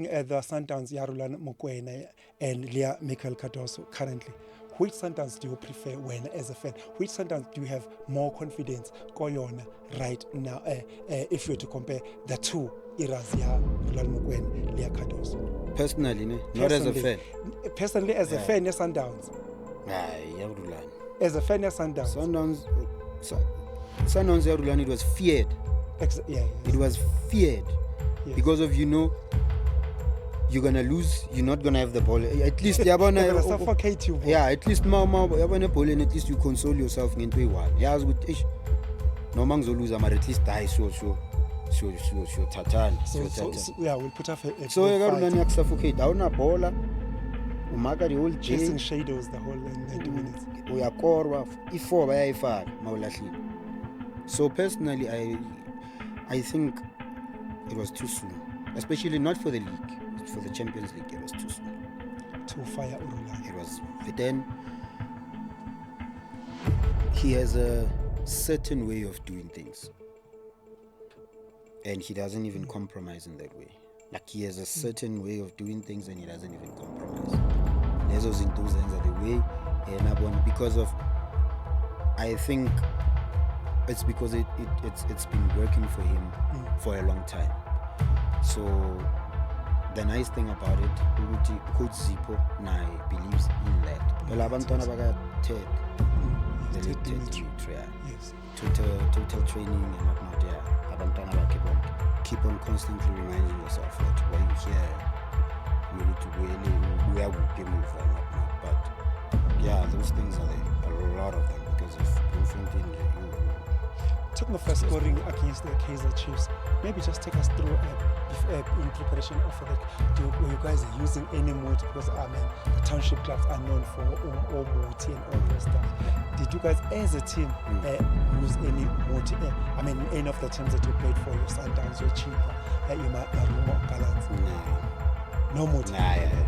The Sundowns, Yarulan Mokoena and Leah Michael Cardoso currently. Which Sundowns do you prefer when as a fan? Which Sundowns do you have more confidence going right now if you were to compare the two eras, Yarulan Mokoena, Leah Cardoso? Personally, not as a fan. Personally, as a fan, yes, Sundowns. Yarulan. As a fan, yes, Sundowns. Sundowns, Yarulan, it was feared. It was feared. Yes. Because of, you're gonna lose, you're not gonna have the ball. At least they're gonna suffocate you. Yeah, at least you have a ball and at least you console yourself in way one. Yeah, as with no man lose, but at least die so tatan. Yeah, we'll put up a so you're gonna suffocate down a baller. Umaga the whole chasing shadows the whole 90 minutes. We are core if4 by far maulahli. So personally I think it was too soon. Especially not for the league. For the Champions League, it was too soon. To fire Urula. It was. But then he has a certain way of doing things, and he doesn't even compromise in that way. Like he has a certain way of doing things, and he doesn't even compromise. There's those in those things are the way, and because of, I think it's because it's been working for him for a long time. So the nice thing about it, Coach Zippo believes in that. Well, abantwana baka TED, the late TED, yes, total training and whatnot. Yeah, abantwana keep on constantly reminding yourself that when you hear, you need to really where we move and whatnot. But yeah, those things are there, a lot of them, because if talking of scoring against the Kaizer Chiefs, maybe just take us through in preparation of that. Were you guys using any mood? Because the township clubs are known for Moti and all those stuff. Did you guys as a team use any Moti? Any of the teams that you played for, your Sundowns, your Chipa, your Marumo, Gallants? No Moti?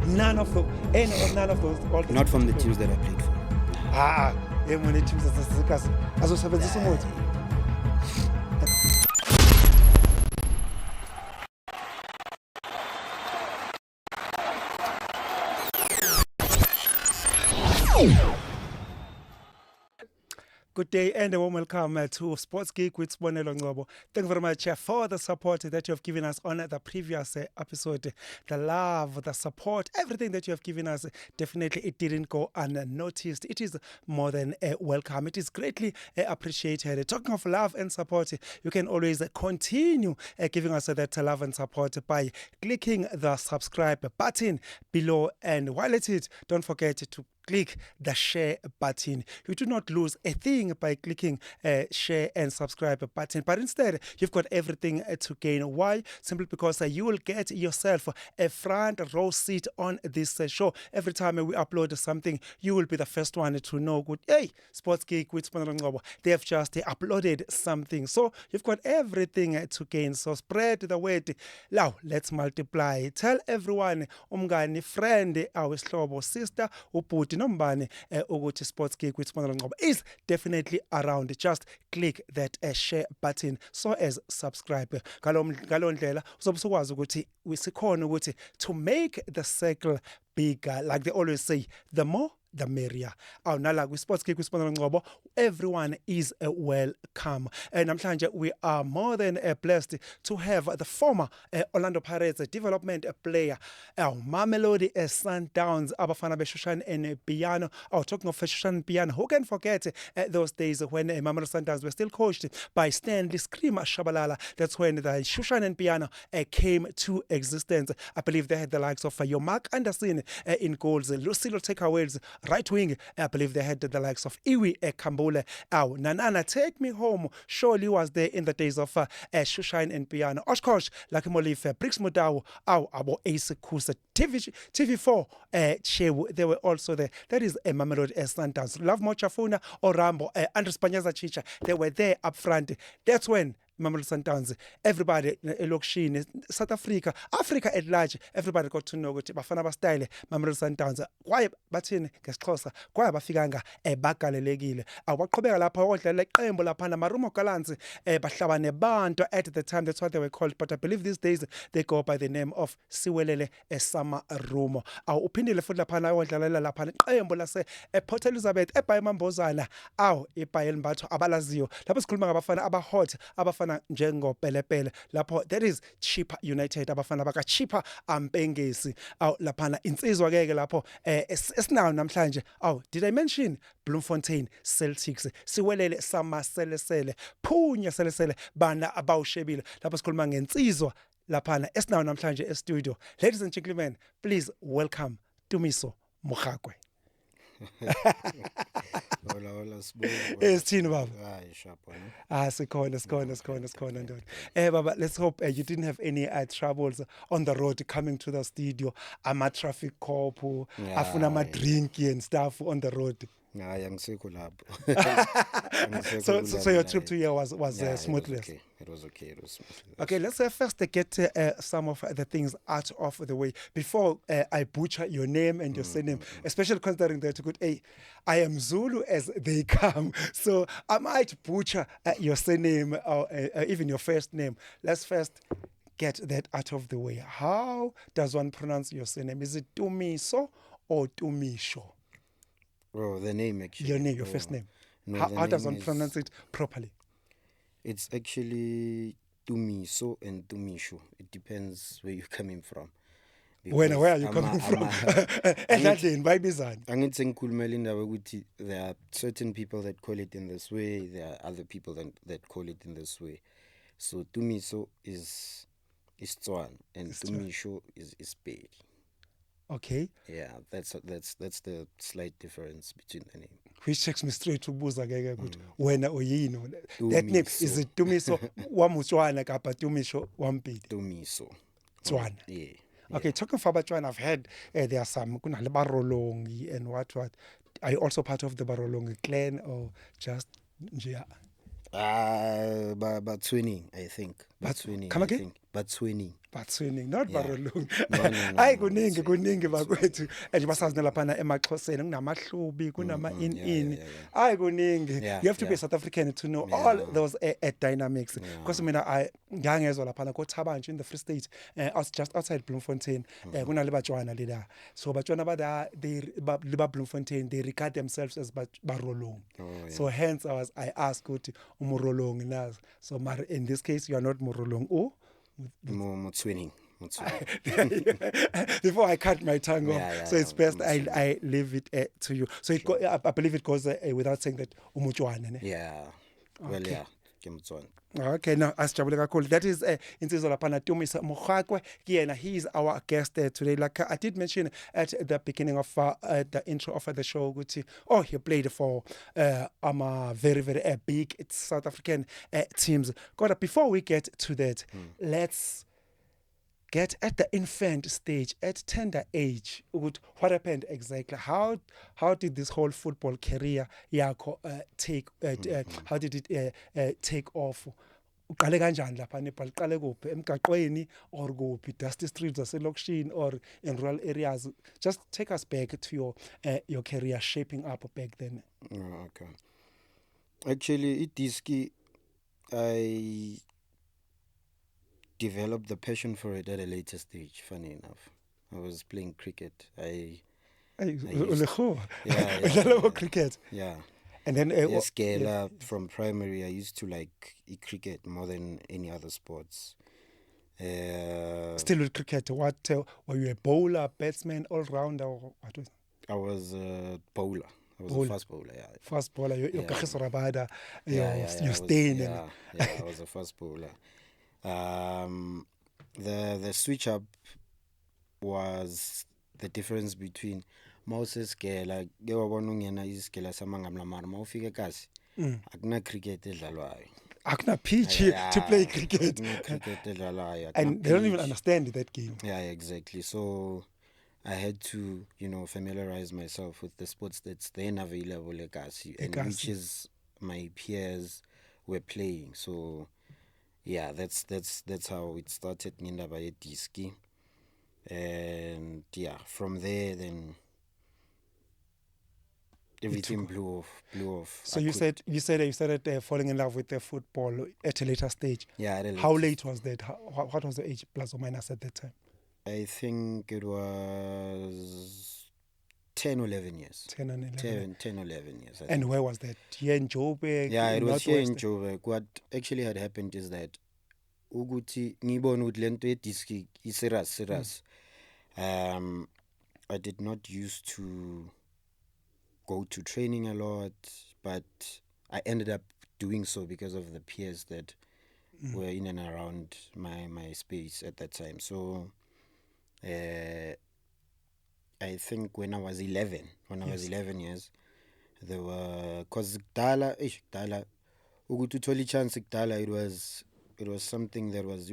None of those? All not from the teams that I played for. When the teams as Moti. Good day and a warm welcome to Sports Geek with Sibonelo Ngcobo. Thank you very much for the support that you have given us on the previous episode. The love, the support, everything that you have given us, definitely it didn't go unnoticed. It is more than welcome. It is greatly appreciated. Talking of love and support, you can always continue giving us that love and support by clicking the subscribe button below. And while at it, don't forget to click the share button. You do not lose a thing by clicking share and subscribe button, but instead you've got everything to gain. Why? Simply because you will get yourself a front row seat on this show. Every time we upload something, you will be the first one to know, good, hey, Sports Geek with Sibonelo Ngcobo, they have just uploaded something. So you've got everything to gain. So spread the word. Now let's multiply. Tell everyone, umngani, friend, our slobo, sister, ubhuti, nombane, ukuthi Sports Geek with Sibonelo Ngcobo is definitely around. Just click that share button so as subscribe. Galon ndlela uzobe usukwazi ukuthi sikhona ukuthi to make the circle bigger, like they always say, the more the merrier. Nala with Sports Geek with Sibonelo Ngcobo, everyone is welcome. And namhlanje we are more than blessed to have the former Orlando Pirates development player, Mamelodi Sundowns, Abafana Beshushan and Piano. Talking of Shushan and Piano, who can forget those days when Mamelodi Sundowns were still coached by Stanley Screamer Shabalala? That's when the Shushan and Piano came to existence. I believe they had the likes of Mark Anderson in goals, Lucille Takeaways, right wing. I believe they had the likes of Iwi Kambule. Nanana Take Me Home surely was there in the days of Shushan and Piano. Oshkosh, Lakimolife, Brix Mudau, Abo Ace Kusa, TV4, Chewu, they were also there. That is a Mamelodi Sundowns. Love Mochafuna or Rambo, Andres Panyaza Chicha, they were there up front. That's when Mamelodi Sundowns, everybody elokishini, South Africa at large, everybody got to know ukuthi bafana bastyle Mamelodi Sundowns. Kwaye bathini ngesixhosa, kwaye bafikanga bagalelekile. Awaqhubeka lapha odlala iqembu lapha naMarumo Gallants bahlaba nebantu at the time, that's what they were called, but I believe these days they go by the name of Siwelele Samarumo. Uphindile futhi lapha odlalela lapha iqembu lase Port Elizabeth eBhayi Mambozana. IBhayi Mbatho abalaziyo. Lapho sikhuluma ngabafana abahot, abafana njengo Pelepele. Lapho that is Chippa United, abafana baka Chippa Mpengesi. Lapha insizwa keke lapho esinayo namhlanje. Did I mention Bloemfontein Celtics? Siwelele Samaselesele, Phunya Selesele bana abawushebile. Lapho sikhuluma ngensizwa lapha esinayo namhlanje e-studio. Ladies and gentlemen, please welcome Tumiso Mokgakwe. Hola, Esithini baba? Sharp. Sikhona ndoda. Baba, let's hope you didn't have any troubles on the road coming to the studio. Traffic cop, afuna drink and stuff on the road. Angisekho lapho. So your trip to here was smoothless. It was okay. Okay, let's first get some of the things out of the way before I butcher your name and your surname, especially considering that I am Zulu as they come, so I might butcher your surname or even your first name. Let's first get that out of the way. How does one pronounce your surname? Is it Tumiso or Tumisho? Oh, the name actually. Your name, your first name. No, how does one pronounce it properly? It's actually Tumiso and Tumisho. It depends where you're coming from. Where are you coming from? There are certain people that call it in this way. There are other people that call it in this way. So Tumiso is Tswan and Tumisho is Pedi. Okay. Yeah, that's the slight difference between the name. Which takes me straight to Buza Gaga. When that name is it Tumiso Wamuchwana Kapa Tumisho Wampidi. Tumiso. Tswana. Yeah. Okay, talking about Tswana, I've heard there are some Barolongi and what. Are you also part of the Barolongi clan or just Njia? Batswining, I think. Come again? Batswining. Not Barolong. No. Hayi kuningi bakwethu. Basazi lapha emaXhoseni kunamahlubi kunama in. Hayi kuningi. You have to be a South African to know all those dynamics. Because I ngangezwa lapha koThabanje in the Free State, just outside Bloemfontein, kunale Batswana leda. So Batswana they Bloemfontein, they regard themselves as Barolong. So hence I asked ukuthi umurolong nazo. So in this case you are not Murolong. Mutswining. Before I cut my tongue off, so it's best I leave it to you. So I believe it goes without saying that Umuchwana. Yeah. Well, okay. Yeah. Okay, now asijabule kakhulu. That is insizwa lapha Tumiso Mokgakwe. He is our guest today. Like I did mention at the beginning of the intro of the show, he played for very very big South African teams. Before we get to that, let's get at the infant stage, at tender age. What happened exactly? How did this whole football career take? How did it take off? Uqale kanjani lapha neBhal? Uqale kuphi emgaqweni or kuphi dusty streets zaselokishini or in rural areas? Just take us back to your career shaping up back then. Okay. Actually, Diski, I developed the passion for it at a later stage, funny enough. I was playing cricket. Cricket. Yeah. And then from primary, I used to like cricket more than any other sports. Still with cricket, what were you a bowler, batsman, all rounder, or what was? I was a bowler. I was a fast bowler. Yeah. Fast bowler. You're Rabada. You're staying. Yeah, I was a fast bowler. The switch up was the difference between Moses Gela, Gewabonungena is Gela Samangamla Mofika Kasi. Akna cricket edlalwayo. Akna pitch to play cricket. And they don't even understand that game. Yeah, exactly. So I had to, familiarize myself with the sports that's then available at Kasi, and which is my peers were playing. So yeah, that's how it started. Ngindaba yediski, and yeah, from there then everything blew off. So you said that you started falling in love with the football at a later stage. Yeah, at a How later late was that? What was the age plus or minus at that time? I think it was 10 or 11 years. 10 and 11. 10 or 11 years. And where was that? Here in Joburg? Yeah, it was here in Northwest? Joburg. What actually had happened is that ukuthi ngibona ukuthi lento yediski serious. I did not used to go to training a lot, but I ended up doing so because of the peers that were in and around my space at that time. So I think when I was 11 years, there were, because kudala ukuthi uthole chance kudala, it was something that was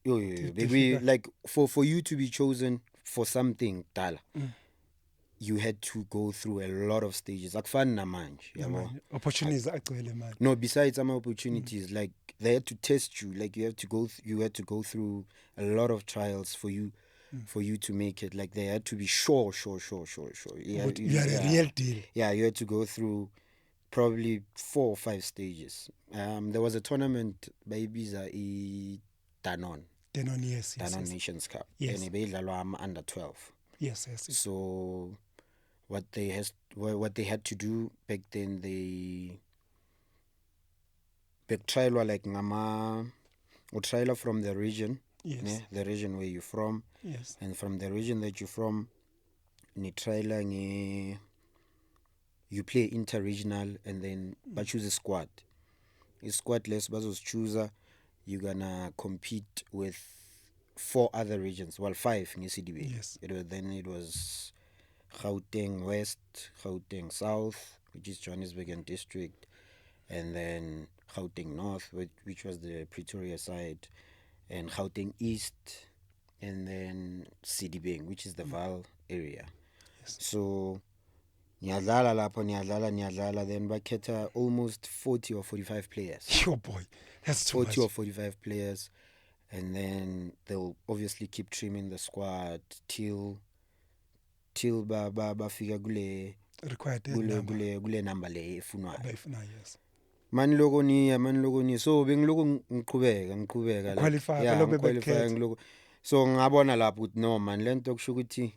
baby, like for you to be chosen for something kudala, you had to go through a lot of stages. Akufani namanje, yabo. Opportunities agcwele manje. No, besides some opportunities, like they had to test you. Like you had to go through a lot of trials for you to make it. Like they had to be sure. Yeah, You are a real deal. Yeah, you had to go through probably 4 or 5 stages. There was a tournament by Ibiza, Danone. Yes. Danone Nations Cup. Yes. And ibeyidlalwa under 12. Yes. So what they had to do back then, they trial like or trial from the region. Yes. Ne? The region where you're from. Yes. And from the region that you're from, ni trial you play inter-regional, and then but choose a squad. A squad less bazos chooser, you're gonna compete with 4 other regions. Well, 5 in CDB. Yes. It was Gauteng West, Gauteng South, which is Johannesburg and district, and then Gauteng North, which was the Pretoria side, and Gauteng East, and then Sidibeng, which is the Vaal area. Yes. So niyadlala lapho, niyadlala, then bakhetha almost 40 or 45 players. Your boy, that's too 40 much. or 45 players, and then they'll obviously keep trimming the squad till bafika Required kule number le efunwayo. Yes. Mani loko niya, so bengiloko ngiqhubeka Qualify, yeah, lobe qualify bekhetha. ngiloko, so ngabona lapho ukuthi no man, lento kusho ukuthi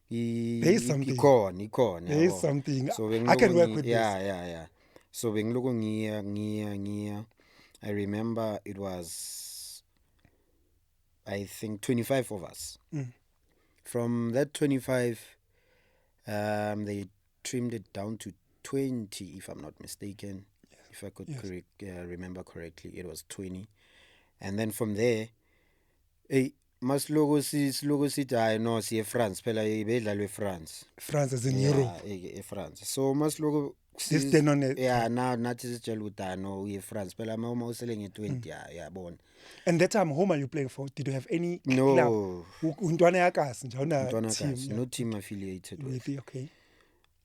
There is something. ikhona There is yabo. something. So I can work with this. yeah. So bengiloko ngiya. I remember it was, I think, 25 of us. From that 25, they trimmed it down to 20, if I'm not mistaken. Yes. If I could remember correctly, it was 20. And then from there, mas logo sithi hayi no siye France phela ibedlalwe France as in Europe. France. So mas logo This then on it. Yeah, now nathi sitshela ukuthi no uye France phela uma usele nge20 yabona. And that time, whom are you playing for? Did you have any club? No. Untwana yakasi nje una team. No team affiliated with. Okay.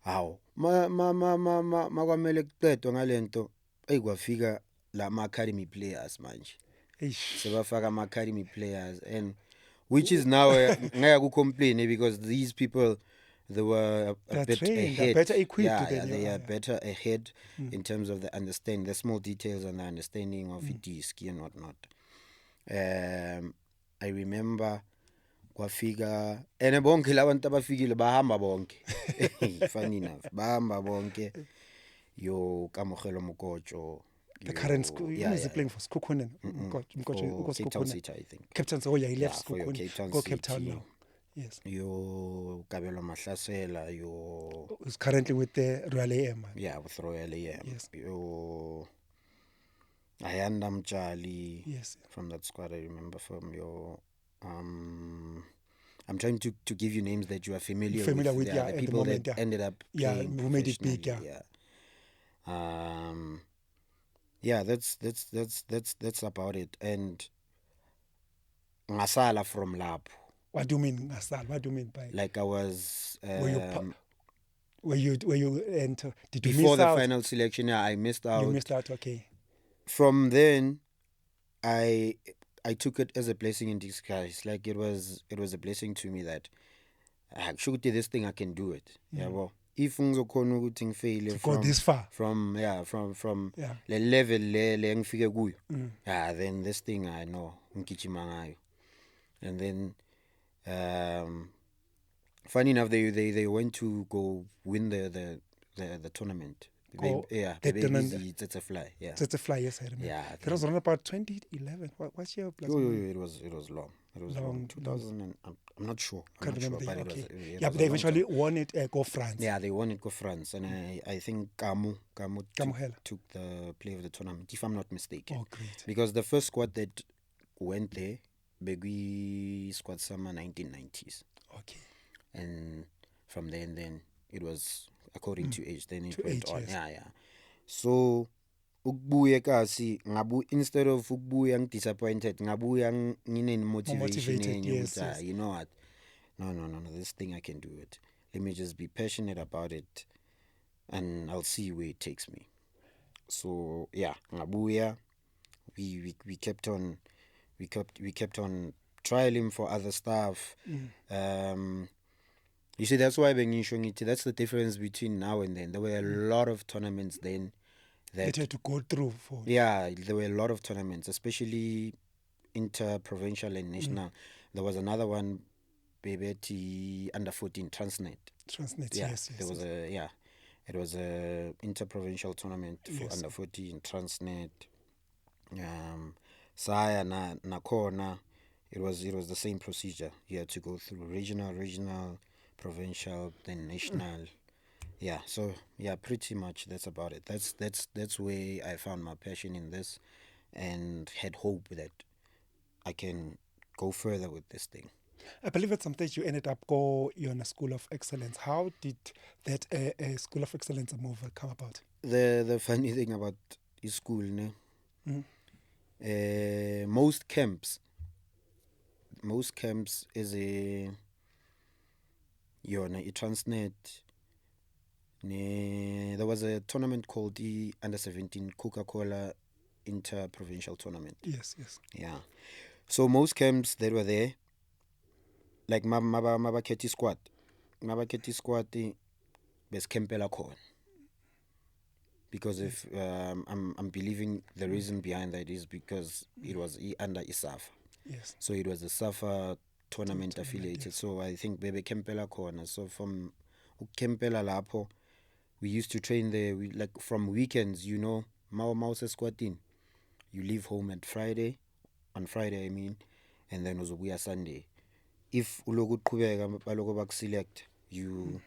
Hawu. Ma kwamele kuqedwe ngalento eyikwafika la academy players manje. Sebafaka ama academy players, and which is now ngeke ucomplain, because these people, they were a bit ahead. Better equipped. Yeah, they are better ahead in terms of the understanding, the small details and the understanding of disc and whatnot. I remember kwafika ene bonke labantu abafikile bahamba bonke. Funny enough, bahamba bonke. Yo Kamogelo Mokocho. The current school, is playing for Skukunen. Cape Town City, I think. Cape Town, so he left Skukunen. Cape Town now. Yes. Yo Kabelo Mahlasela, yo. Who's currently with the Royal AM. Yeah, with Royal AM. Yes. Yo Ayanda Mchali. Yes. From that squad, I remember from your. I'm trying to give you names that you are familiar with. Yeah, the people moment, that ended up. Who made it big. Yeah, that's about it. And ngasala from lab. What do you mean ngasala? What do you mean by? Like I was. Were you enter? Did you before miss the out? final selection? Yeah, I missed out. You missed out. Okay. from then I took it as a blessing in disguise. Like it was a blessing to me that should this thing I can do it. Yeah, well, if ngizokhona ukuthi ngifile to go this far. from Yeah. le level le ngifike kuyo. Then this thing I know ngigijima ngayo. And then funny enough they went to go win the tournament. It's a fly. Yeah. It's a fly, yes, I remember. Yeah. That was around about 2011. What's your plus? It was long. It was long. 2000 and I'm not sure. Can't remember. But Okay. it Yeah, was but they a long eventually time. won it. Go France. Yeah, they won it. Go France, and I think Kamu Hela. took the play of the tournament, if I'm not mistaken. Oh, great. Because the first squad that went there, Begui squad summer 1990s, Okay. and from then it was according to age. Then it To went age, on. yes. Yeah. So ukubuya kasi instead of ukubuya disappointed ngabuya ngine motivation motivated, yes, yes. you know what, no, this thing I can do it, let me just be passionate about it and I'll see where it takes me. So yeah, ngabuya we kept on trialing for other stuff. You see, that's why that's the difference between now and then. There were a lot of tournaments then That you had to go through for. Yeah, there were a lot of tournaments, especially inter-provincial and national. There was another one, Bebeti under 14 Transnet. Transnet, Yeah, yes. there was it was a inter-provincial tournament for under 14 Transnet. Saya na corner. It was the same procedure. You had to go through regional, provincial, then national. Yeah, so yeah, pretty much that's about it. That's where I found my passion in this and had hope that I can go further with this thing. I believe at some stage you ended up you're in a school of excellence. How did that school of excellence move come about? The funny thing about this school, ne? Most camps is a Transnet. There was a tournament called the Under 17 Coca-Cola Inter-Provincial Tournament. Yes. Yeah. So most camps that were there, like Mabaketi squad, best campela corn. Because if I'm believing the reason behind that is because it was under ISAFA. Yes. So it was a SAFA tournament affiliated. Yes. So I think Bebe Campela corner. So from Campela Lapo, we used to train there. We like from weekends, Mouse squatting. You leave home on Friday, I mean, and then uzobuya Sunday. If uloku qhubeka baloko bakuselect, you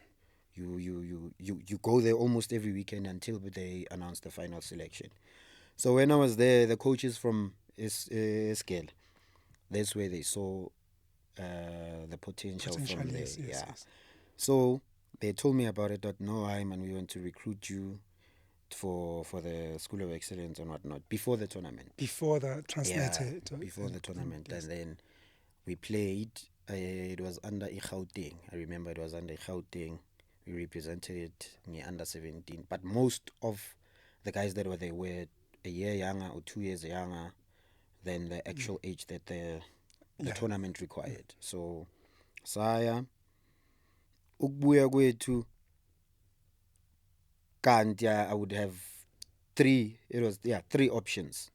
go there almost every weekend until they announce the final selection. So when I was there, the coaches from Eskel, that's where they saw the potential from there. Yes. So they told me about it that no, and we want to recruit you for the School of Excellence and whatnot before the tournament. Before the Transnet. Yeah, before the tournament. Yes. And then we played. It was under Gauteng. I remember it was under Gauteng. We represented under 17. But most of the guys that were there were a year younger or 2 years younger than the actual age that the tournament required. So, Saya, ukubuya kwethu kanti I would have three options.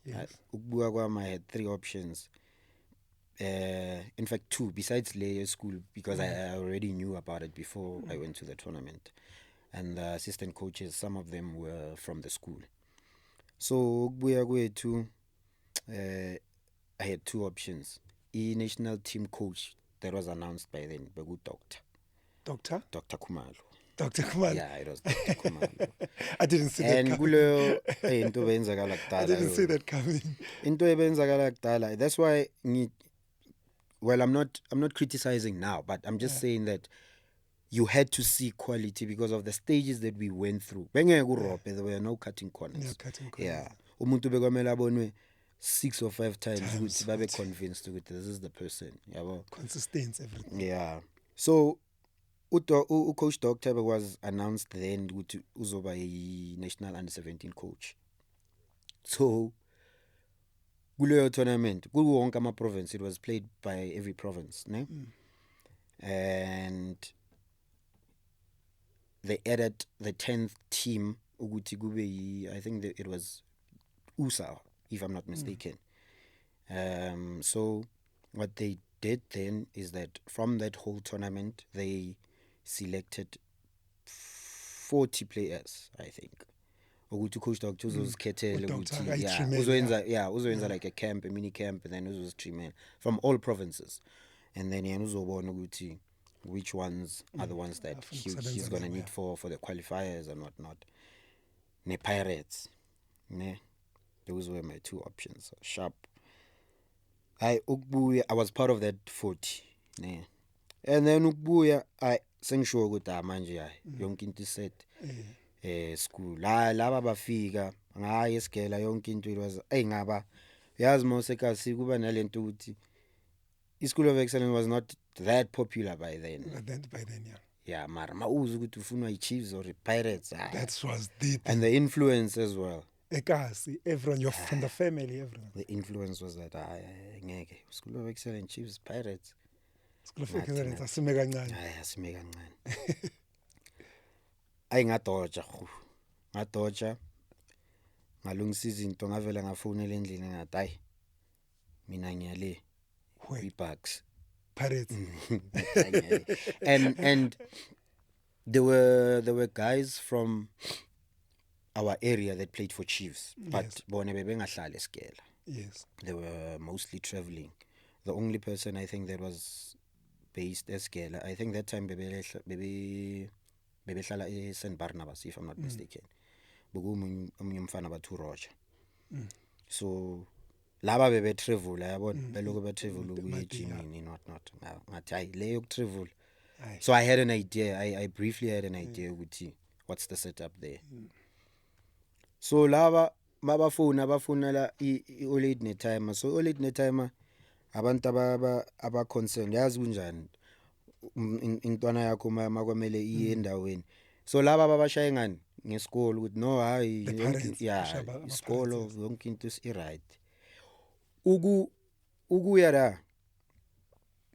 Yes. Ukubuya kwami I had three options. In fact, two besides layer school because I already knew about it before I went to the tournament, and the assistant coaches, some of them were from the school. So ukubuya kwethu, I had two options. The national team coach that was announced by then, Begu Dr. Khumalo. Dr. Khumalo. Yeah, it was Dr. Khumalo. I didn't see that coming. I didn't see that coming. That's why. Well, I'm not criticizing now, but I'm just saying that you had to see quality because of the stages that we went through. There were no cutting corners. Yeah. Umuntu bekwamela abonwe 6 or 5 times ukuthi babe convinced ukuthi this is the person. Consistency, everything. Yeah. So Coach Doctor was announced then ukuthi uzoba a national under 17 coach. So kuleyo tournament kuwo wonke ama province, it was played by every province, ne? And they added the 10th team ukuthi kube I think it was USA, if I'm not mistaken. So what they did then is that from that whole tournament they selected 40 players, I think. Ukuthi coach Dr. uzozikhethela ukuthi uzoyenza like a camp, a mini camp, and then uzozitreatment from all provinces, and then yena uzobona ukuthi which ones are the ones that he's going to need for the qualifiers and whatnot. Ne Pirates, ne, those were my two options. Sharp. I was part of that 40, ne, and then Ukbuya I sengisho ukuthi manje yonke into set school laba bafika ngaye esigela yonke into it was ngaba yazi mosekasi kuba nalento ukuthi iSchool of Excellence was not that popular by then. Yeah, mara mauzu ukuthi ufunwa iChiefs or iPirates. That was deep. And the influence as well. Ekasi, everyone, you're from the family, everyone. The influence was that ngeke School of Excellence, Chiefs, Pirates. School of Excellence asime kancane. Asime kancane. Ngadoja ngalungisa izinto ngavela ngafonela endlini ngathi hayi mina ngiyale Bucks Pirates. and there were guys from our area that played for Chiefs, but bona bebengahlala esigela. Yes, they were mostly traveling. The only person I think that was based esigela, I think that time bebehlala St Barnabas, if I'm not mistaken. Bokumunye umfana bathu Roger. So laba bebe travel yabona beloko be travel ukuya eGymini not ngathi hayi leyo travel. So I had an idea, I briefly had an idea ukuthi what's the setup there. So laba abafuna la i-late night timer. So late night timer abantu aba concerned yazi kunjani intwana yakho makwamele iye endaweni. So laba abashaya ngani ngesikolo ukuthi no hayi isikolo yonke into is right. Ukuya la,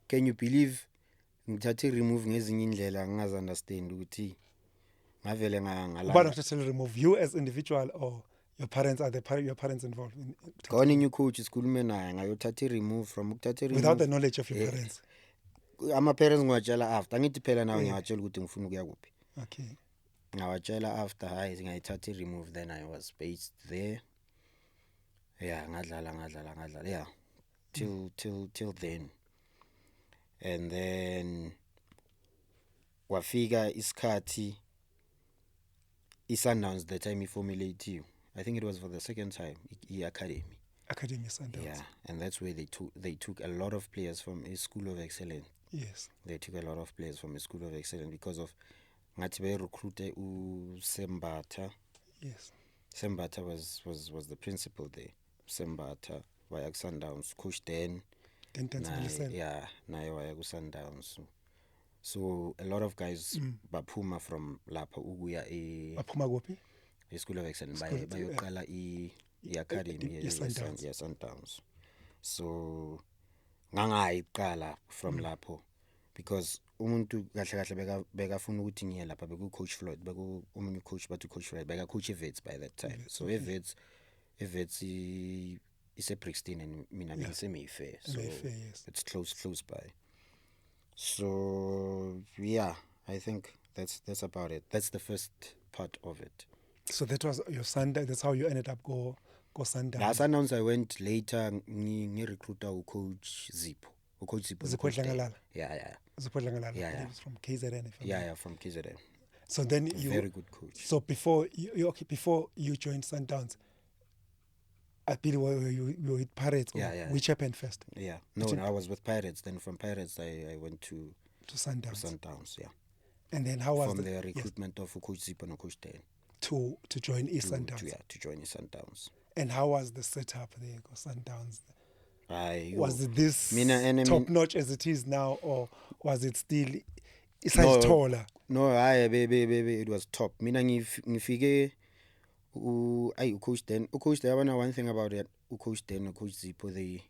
can you believe ngithathe remove ngezinye indlela ngingazi understand ukuthi ngavele ngala. But not to remove you as individual or your parents, are your parents involved in Gone new coach sikhulume naye ngayothatha remove from ukuthatha remove without the knowledge of your parents. Ama parents ngwatshela after ngithi phela nawe ngiyatshela ukuthi ngifuna ukuya kuphi. Okay. Ngawatshela after hayi ngayithatha remove, then I was based there. Yeah, ngadlala yeah till then. And then wafika isikhathi iSundowns the time formulate you. I think it was for the second time Academy Sundowns. Yeah, and that's where they took a lot of players from a School of Excellence. Yes, they took a lot of players from a School of Excellence because of ngathi be recruit Sembatha. Yes, Sembatha was the principal there. Sembatha via Sundowns, Coach Dan. Yeah, naye waya Sundowns. So a lot of guys baphuma from lapha ukuya baphuma kuphi? School of Excellence bayoqala i-academy Sundowns. So ngangayiqala from lapho because umuntu kahle bekafuna ukuthi ngiye lapha beku Coach Floyd beku umunye coach bathu Coach Floyd beka coach Evets by that time. So Evets is a Brixton and mina Mayfair, so it's close by. So yeah, I think that's about it. That's the first part of it. So that was your Sunday. That's how you ended up go Sundowns. Last Sundowns I went later. Ngi recruiter Coach Zipho. Coach Zipho. Zipho Dlangalala. Yeah. Zipho Dlangalala. Yeah. From KZN. Yeah, from KZN. So then you very good coach. So before you joined Sundowns, I believe you were with Pirates. Yeah. Which happened first? Yeah. No, I was with Pirates. Then from Pirates I went to Sundowns. Yeah. And then how was from the recruitment of Coach Zipho and Coach Dan to join Sundowns? To join Sundowns. And how was the setup there, Sundowns? Was it this top notch as it is now, or was it still taller? No, baby, it was top. Mina ngifike Coach Dan, Coach Dan, one thing about it, Coach Dan, Coach Zippo,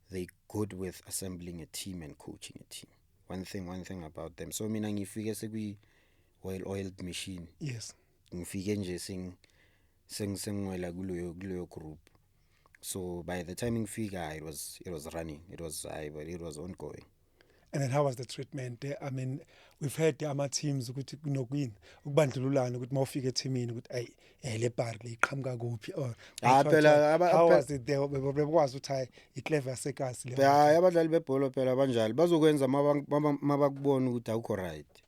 they good with assembling a team and coaching a team. One thing about them. So mina ngifike sekwi well-oiled machine. Yes. Ngifike nje sengwela kuleyo group. So by the time ngifika, it was running. It was ongoing. And then how was the treatment? I mean, we've heard ama teams ukuthi kunokwini ukubandlululana ukuthi mawufika eteamini ukuthi ay le bar le iqhamuka kuphi or how was it there bekwazi ukuthi iclever sekasi le abadlali bebhola phela banjalo bazokwenza mabakubona ukuthi awukho right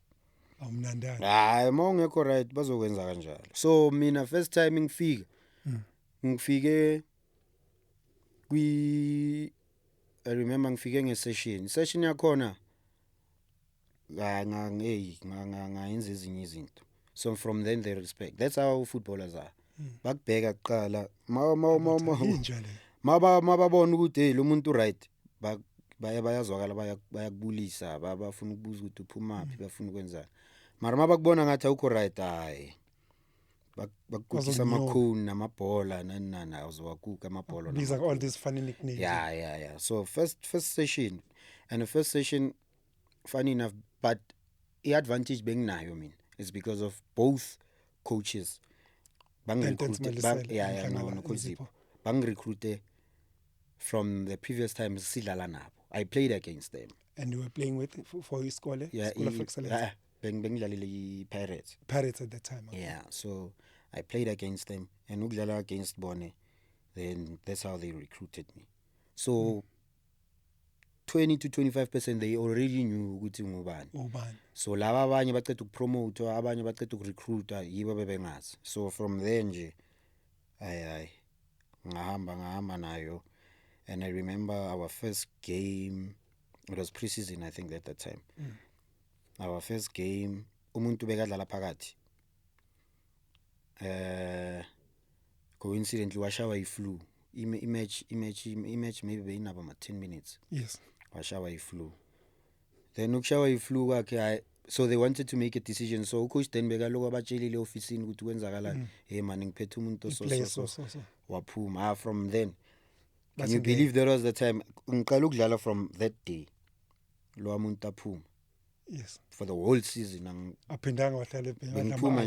awumnandana hayi mawungekho right bazokwenza kanjalo. So mina first time ngifike I remember ngifike ngesession yakhona ngayenza ezinye izinto. So from then they respect. That's how footballers are. Bakubheka kuqala mababona ukuthi hey lo muntu right bayazwakala bayakubulisa bafuna ukubuza ukuthi uphuma phi bafuna ukwenza. Mara mabakubona ngathi awukho right hayi bakukhokhisa amakhuni namabhola nani awuzowakuka amabhola. These are all these funny nicknames. Yeah. So first session, and the first session, funny enough, but the advantage being nayo mina is because of both coaches. Bang recruited from the previous time sidlala nabo. I played against them. And you were playing with for your school, School of Excellence. Bengidlalile Pirates. Pirates at that time. Okay. Yeah, so I played against them and ukudlala against Bone. Then that's how they recruited me. So 20 to 25% they already knew ukuthi ngubani. So laba abanye bacela ukupromote abanye bacela ukurecruita yibo bebengazi. So from there nje ngahamba nayo. And I remember our first game, it was pre-season I think at that time. Our first game umuntu bekadlala phakathi. Coincidentally washawa iflu. Image maybe beyinaba ma 10 minutes. Yes. Washawa iflu. Then ukushawa iflu kwakhe so they wanted to make a decision. So Coach Denbeka lokho abatshelile officeini ukuthi kwenzakalani. Hey man ngiphethe umuntu so. Waphuma. From then. Can you believe that was the time ngiqala ukudlala from that day. Lo muntu aphuma. Yes. For the whole season aphindanga wahlala bengiphuma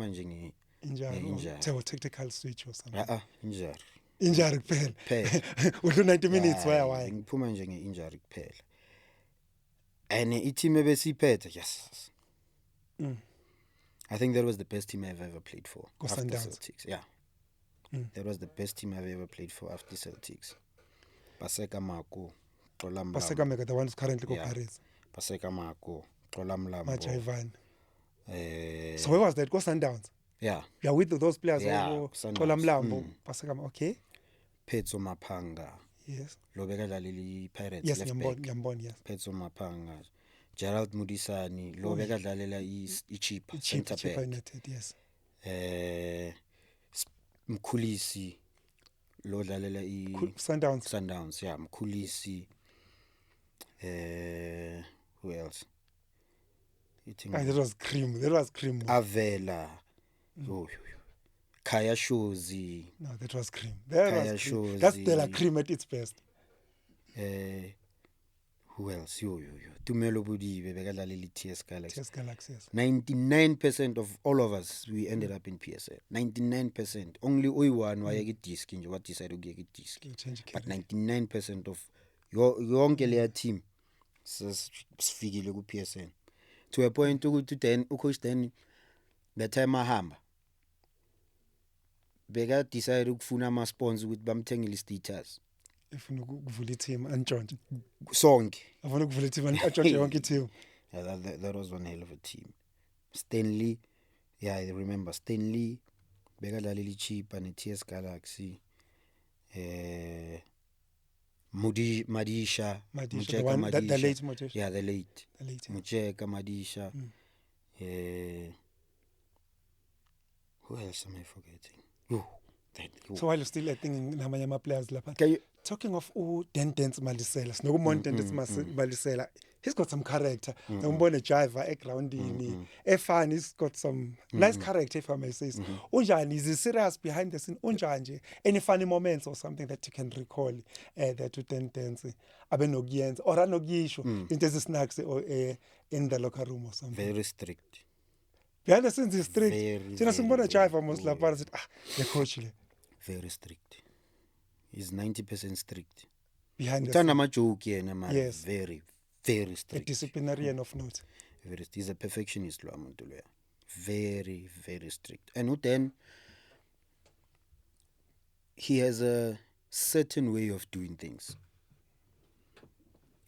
nje injury. Technical switch or something. Injury kuphela. Udlu 90 minutes why? Ngiphuma nje nge-injury kuphela. And i-team ebesiphethe yes. I think that was the best team I've ever played for after Celtics. Yeah. That was the best team I've ever played for after Celtics. Paseka Mako, Xola Mlambo. Paseka Mako, the one who's currently go Paris. Paseka Mako, Xola Mlambo. Machaivan. So where was that? Go Sundowns. Yeah. Yeah, with those players. Yeah. Xola Mlambo. Paseka Mako. Okay. Petso Mapanga. Yes. Lobekadlalile Pirates yes, left back. Yes. Petso Mapanga. Gerald Mudisani. Lobekadlalela i-cheap center back. United, yes. Mkhulisi lo dlalela Sundowns yeah Mkhulisi who else that was cream Avela Khaya Shozi no that was cream that's the cream at its best. Who else Tumelo Budibe bekadlalela TS Galaxy. 99% of all of us we ended up in PSL. 99%. Only one wayeke disc nje what decide ukuyeka disc. But 99% of yonke leya team sifikile ku PSL. To a point ukuthi then ucoach then the time ahamba beka decide ukufuna ama sponsors ukuthi bamthengile status. Ifuna ukuvula i-team antshontshe sonke afuna ukuvula i-team antshontshe yonke i-team. Yeah, that was one hell of a team. Stanley, yeah, I remember Stanley bekadlalela iChipa ne-TS Galaxy. Madisha, the late Madisha. Yeah, the late. Mujeka Madisha. Who else am I forgetting? So while you're still thinking namanye players lapha. Talking of Dendence Malisela, sinokumonto Dendence Malisela, he's got some character. Umbone Jiva egroundini. Efan, he's got some nice character, if I may say so. Unjani, is he serious behind the scene? Unjani, any funny moments or something that you can recall that you dance abenogians or anogisho into the snacks or in the locker room or something? Very strict. Behind the scenes is strict. Very, Tina Simbona Jiva most very, la the coach le. Very strict. He's 90% strict. Behind the Utanda scenes. majoke yena mara. Yes. Very, very A strict. disciplinarian of note. Very, he's a perfectionist lo muntu loya. Very, very strict. And then he has a certain way of doing things.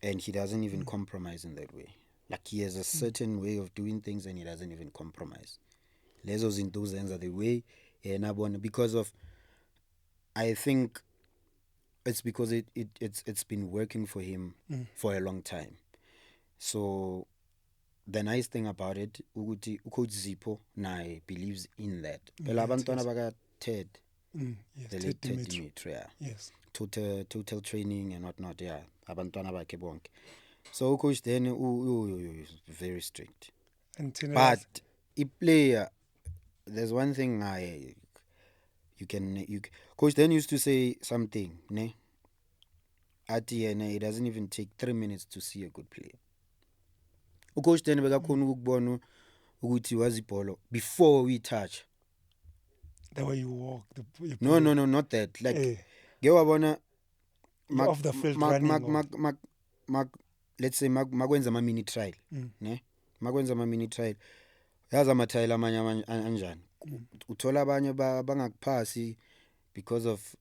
And he doesn't even compromise in that way. Like he has a certain way of doing things and he doesn't even compromise. Lezo zinto zenza the way yena because of, I think it's because it's been working for him for a long time. So the nice thing about it, ukuthi ucoach Zipho naye believes in that. Phela abantwana baka Ted, Yes, the Ted late Ted Dimitri. Dimitri, yeah. Yes. Total training and whatnot, yeah. Abantwana bakhe bonke. So coach then is very strict. And Tina But a player, there's one thing coach then used to say something, ne? At the end, it doesn't even take 3 minutes to see a good player. Coach then bekakhona ukubona ukuthi wazibholo before we touch. the way you walk, you No, not that. Like gewabona you're off the field running. let's say makwenza ama mini trial, ne? Makwenza ama mini trial. Yaza ama trial amanye anjani. Uthola abanye bangakuphasi because of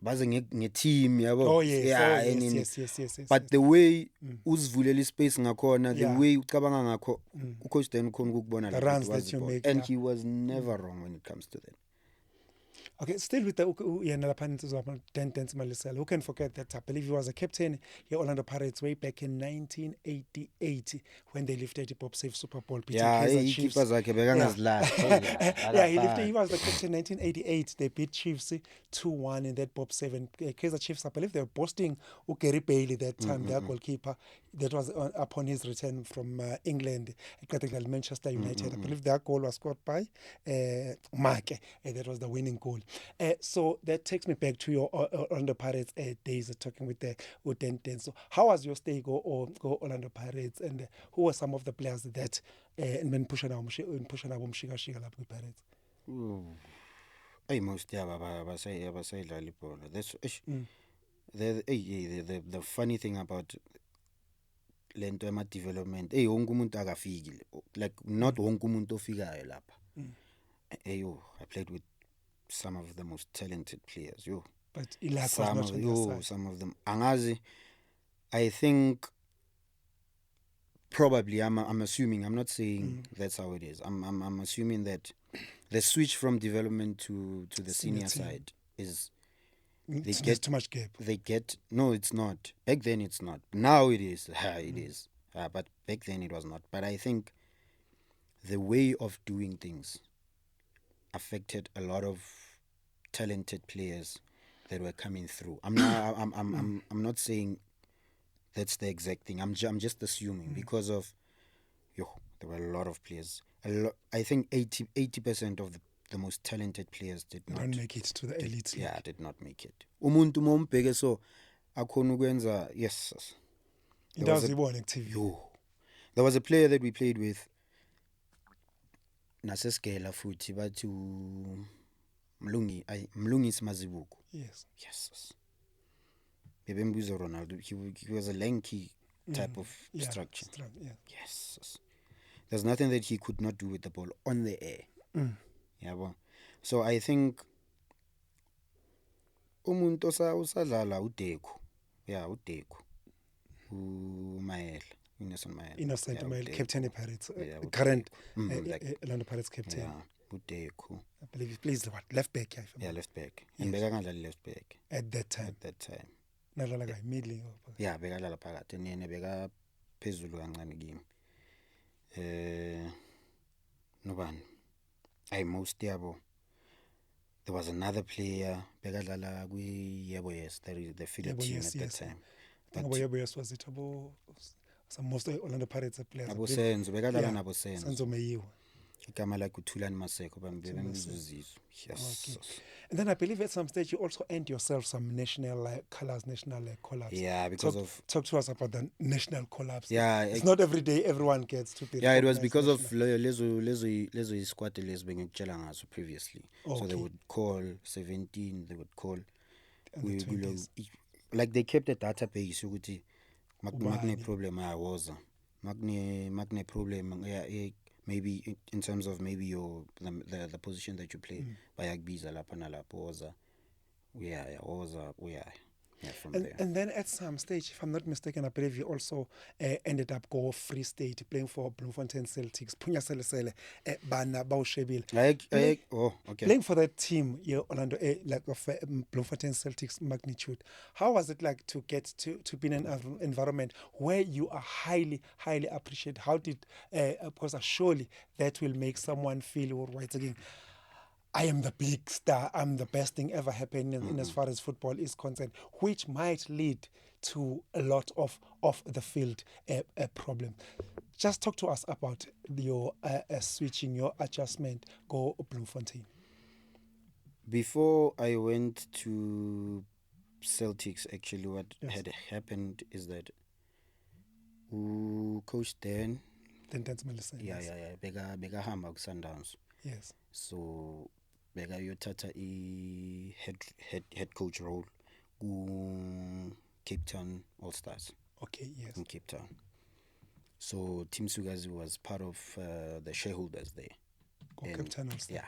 baze ngeteam yabo. Oh yes, yeah, yes. But the way uzivulela ispace ngakhona, the Yeah. way ucabanga ngakho, ucoach then ukhona ukubona The runs that you make, and yeah. he was never wrong when it comes to that. Okay, still with the Dance Malisela. Who can forget that? I believe he was a captain here Orlando Pirates way back in 1988 when they lifted the Bob Safe Super Bowl. beating Yeah, Kaizer he Chiefs. keepers like Yeah, he was the captain in 1988. They beat Chiefs 2-1 in that Bob 7. Kaizer Chiefs, I believe they were boasting Gary Bailey that time, their goalkeeper. That was upon his return from England, Manchester United. I believe their goal was scored by Make. That was the winning goal. So that takes me back to your Orlando Pirates days, talking with Den. So how was your stay go Orlando Pirates, and who were some of the players that in pushing our Pirates? Hey, most abasayidlala ibhola. That's the funny thing about lento ema development. Hey, wonke umuntu akafiki. Like not wonke umuntu ofikayo lapha. I played with some of the most talented players. But Ilak was not on your side. Some of them. Angazi, I think probably I'm assuming, I'm not saying that's how it is. I'm assuming that the switch from development to the senior side is It's just too much gap. No, it's not. Back then it's not. Now it is. It is. But back then it was not. But I think the way of doing things affected a lot of talented players that were coming through. I'm not saying that's the exact thing. I'm just assuming because of there were a lot of players. I think 80% of the most talented players did not make it to the elite. Yeah, did not make it. Umuntu mombheke so akhona ukwenza yes. There was a player that we played with naseskela futhi bathi Mlungisi Mazibuko. Yes. Bebembuzo Ronaldo. He was a lanky type of structure. Yes. There's nothing that he could not do with the ball on the air. So I think umuntu usadlala uDeku. Yeah, uDeku. Umayela. Innocent Mael, captain of Pirates. Current Orlando Pirates captain. Yeah, uDeku. I believe he plays left back. Yeah, left back. And bekangadlali left back. At that time. Nadlala guy middle. Yeah, bekalala phakathi nene beka phezulu kancane kimi. Nobani. Most yabo. There was another player bekadlala kwi Yebo Yes, the Philip team at that time. But Yebo Yes was it So most of Orlando Pirates players. Nabo Senzo bekadlala nabo Senzo Senzo. Meyiwe. Igama lakhe uThulani Maseko bembizuzizwe. Yes. Okay. And then I believe at some stage you also earned yourself some national colors, national collabs. Yeah, because talk to us about the national collabs. Yeah, it's not every day everyone gets to be. Yeah, it was because of lezo squad les bengikutshela ngazo previously. Okay. So they would call 17, they would call the like they kept a database ukuthi magne problem ayawoza. Magne problem maybe in terms of maybe the position that you play bayakubiza lapha nalapho woza. Yeah, from there. And then at some stage, if I'm not mistaken, I believe you also ended up go Free State playing for Bloemfontein Celtics. Punya Selesele, Bana Bausheville. Okay. Playing for that team, Orlando, like of Bloemfontein Celtics magnitude. How was it like to get to be in an environment where you are highly appreciated? How did, because surely that will make someone feel all right again. I am the big star. I'm the best thing ever happening in as far as football is concerned, which might lead to a lot of the field problem. Just talk to us about your switching, your adjustment, go Bloemfontein. Before I went to Celtics, actually, what had happened is that Coach Dan. Yeah. Bega hamba ku Sundowns. Yes. So beka yothatha head coach role ku Cape Town All Stars. Okay, yes. In Cape Town. So Tim Sugazi was part of the shareholders there. Cape Town All Stars. Yeah,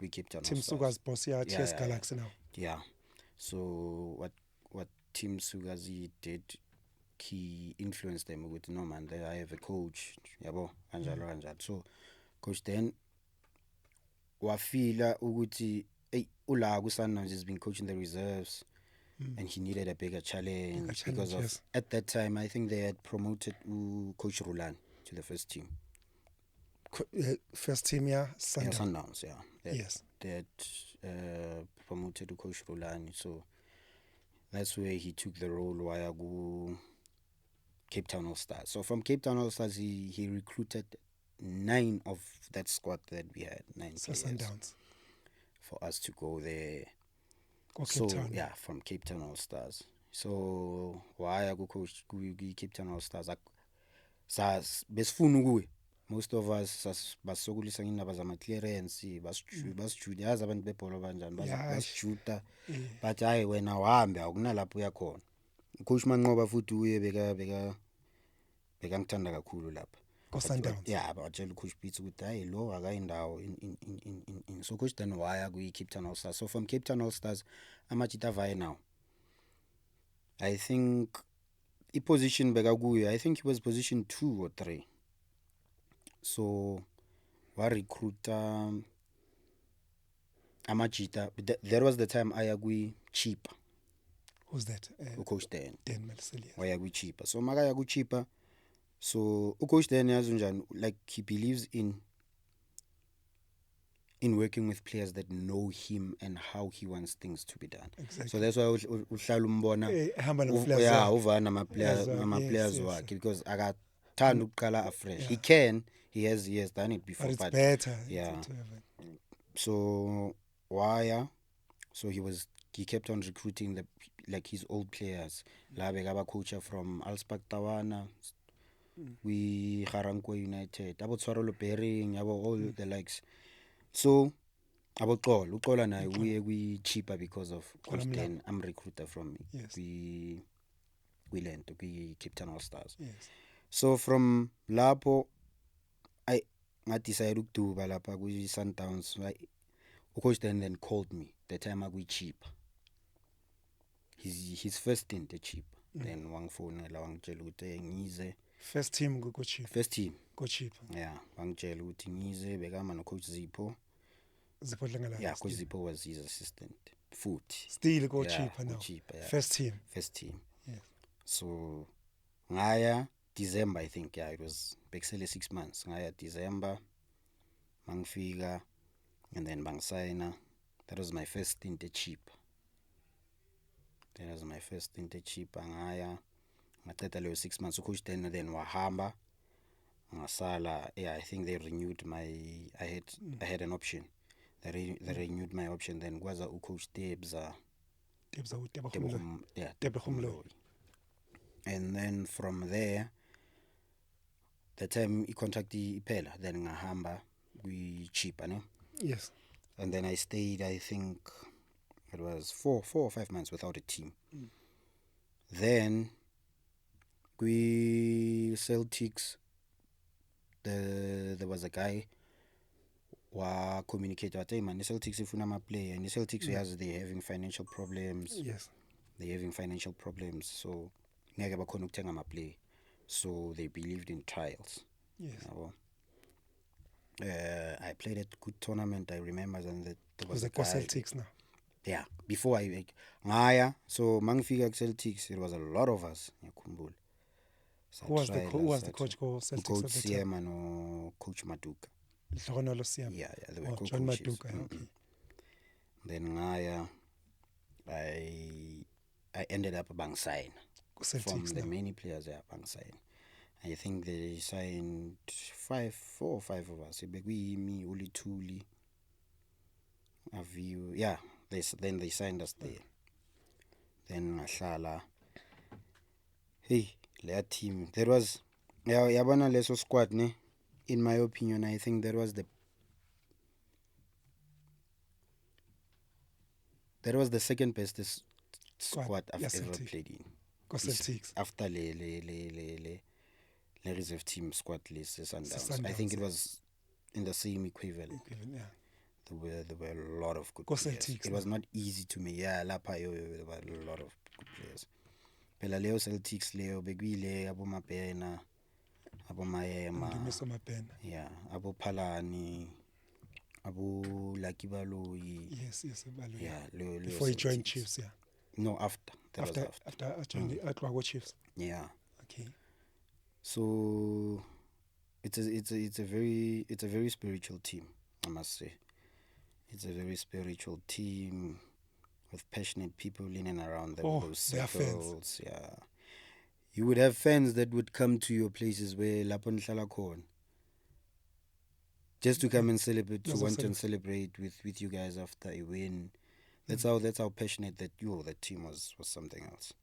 we Cape Town Tim Sugazi boss, TS Galaxy now. Yeah. So what Tim Sugazi did, he influenced them with no man. There I have a coach, yabo, anjalo. So Coach then wafila ukuthi ula kuSundowns has been coaching the reserves and he needed a bigger challenge because of at that time I think they had promoted Coach Rulan to the first team. First team, yeah, Sundowns, yeah. Yes. They had promoted Coach Rulan, so that's where he took the role via Cape Town All Stars. So from Cape Town All Stars he recruited 9 of that squad that we had, 9 players Sundowns. For us to go there. Cape Town. Yeah, from Cape Town All Stars. So why I go coach Cape Town All Stars? Besifuna kuwe. Most of us basokulisa ngendaba zama clearance, basjuda yazi abantu bebhola kanjani, basjuda. But hayi wena wahambe akunalapho uyakhona. Coach Manqoba futhi uye beka ngithanda kakhulu lapha. Sundowns. Yeah, batshela uCoach Beats ukuthi hayi lo akayindawo in so Coach Dan waya ku Cape Town All Stars. So from Cape Town All Stars amachita vaye now. I think position beka kuyo. I think he was position 2 or 3. So wa recruit amachita. There was the time ayagui cheaper. Who's that? Coach Dan. Dan Melselia. Ayagui cheaper. So magayagui cheaper. So Coach Dan yazunjani, like he believes in working with players that know him and how he wants things to be done. Exactly. So that's why uhlala umbona uvana ama players wakhe because akathanda ukuqala afresh. He has done it before, but it's better. Yeah. So he kept on recruiting his old players. La bekaba coach from Alspak Tawana, we Harankwe United, about Swarolo Bering, about all the likes. So about Ukola na we cheaper because of Coach Dan. I'm recruiter from we learned to be Cape Town All Stars. Yes. So from Lapo I decided to balapa ku Sundowns. Coach then called me the time I go cheap. His first stint the cheap. Then wang phone la wang tshela ukuthi ngize first team go cheap. First team go cheap. Yeah, wang tshela ukuthi ngize bekama no Coach Zipho. Zipho Dlengela. Yeah, Coach Zipho was his assistant. Still go cheaper now. Cheaper, yeah. First team. Yes. So ngaya December, I think, it was basically 6 months. Ngaya December, mangfika, and then bangsigna. That was my first stint cheap. Ngaya ngaqeda leyo 6 months ucoach then wahamba ngasala. Yeah, I think they renewed my I had an option. They renewed my option. Then kwaza ucoach Tebza Khumloyi. and then from there the time i-contract iphela then ngahamba kwi-cheaper no. Yes. And then I stayed, I think it was 4 or 5 months without a team. Then we Celtics, there was a guy wa communicate wa man Celtics ifuna ama player and Celtics they're having financial problems. Yes. They're having financial problems, so ngeke bakhona ukuthenga ama player. So they believed in trials. Yes. I played at good tournament, I remember, and there was a guy. guy, Celtics now. Yeah, before I ngaya, so mangifika Celtics, it was a lot of us. Ngiyakhumbula. Who was the coach called Celtics? Coach Siema no Coach Maduka. Yeah, they were John Maduka. Okay. Then ngaya, I ended up bang sign from the many players there bang sign. I think they signed 4 or 5 of us. Me, Uli Tuli, Aviu. Yeah, then they signed us there. Then Ashala. Hey, their team. There was Yabana Leso squad, ne? In my opinion, I think that was the second best squad I've ever played in. Celtics. After the reserve team squad list Sundowns. I think it was in the same equivalent. Yeah. There were a lot of good players. It was not easy to me. Yeah, there were a lot of good players. Pela Leo Celtics Leo Beguile Abo Mapena Abo Mayema. Yeah, Abo Palani Abo Lakibaloyi. Yes, Baloyi. Yeah, Leo before he joined Chiefs, yeah. No, after. After I joined the Atwago Chiefs. Yeah. Okay. So it's a very spiritual team, I must say. It's a very spiritual team with passionate people in and around those circles. Yeah, you would have fans that would come to your places where lapho nihlala khona just to come and celebrate, to want to celebrate with you guys after a win. That's how passionate that the team was something else.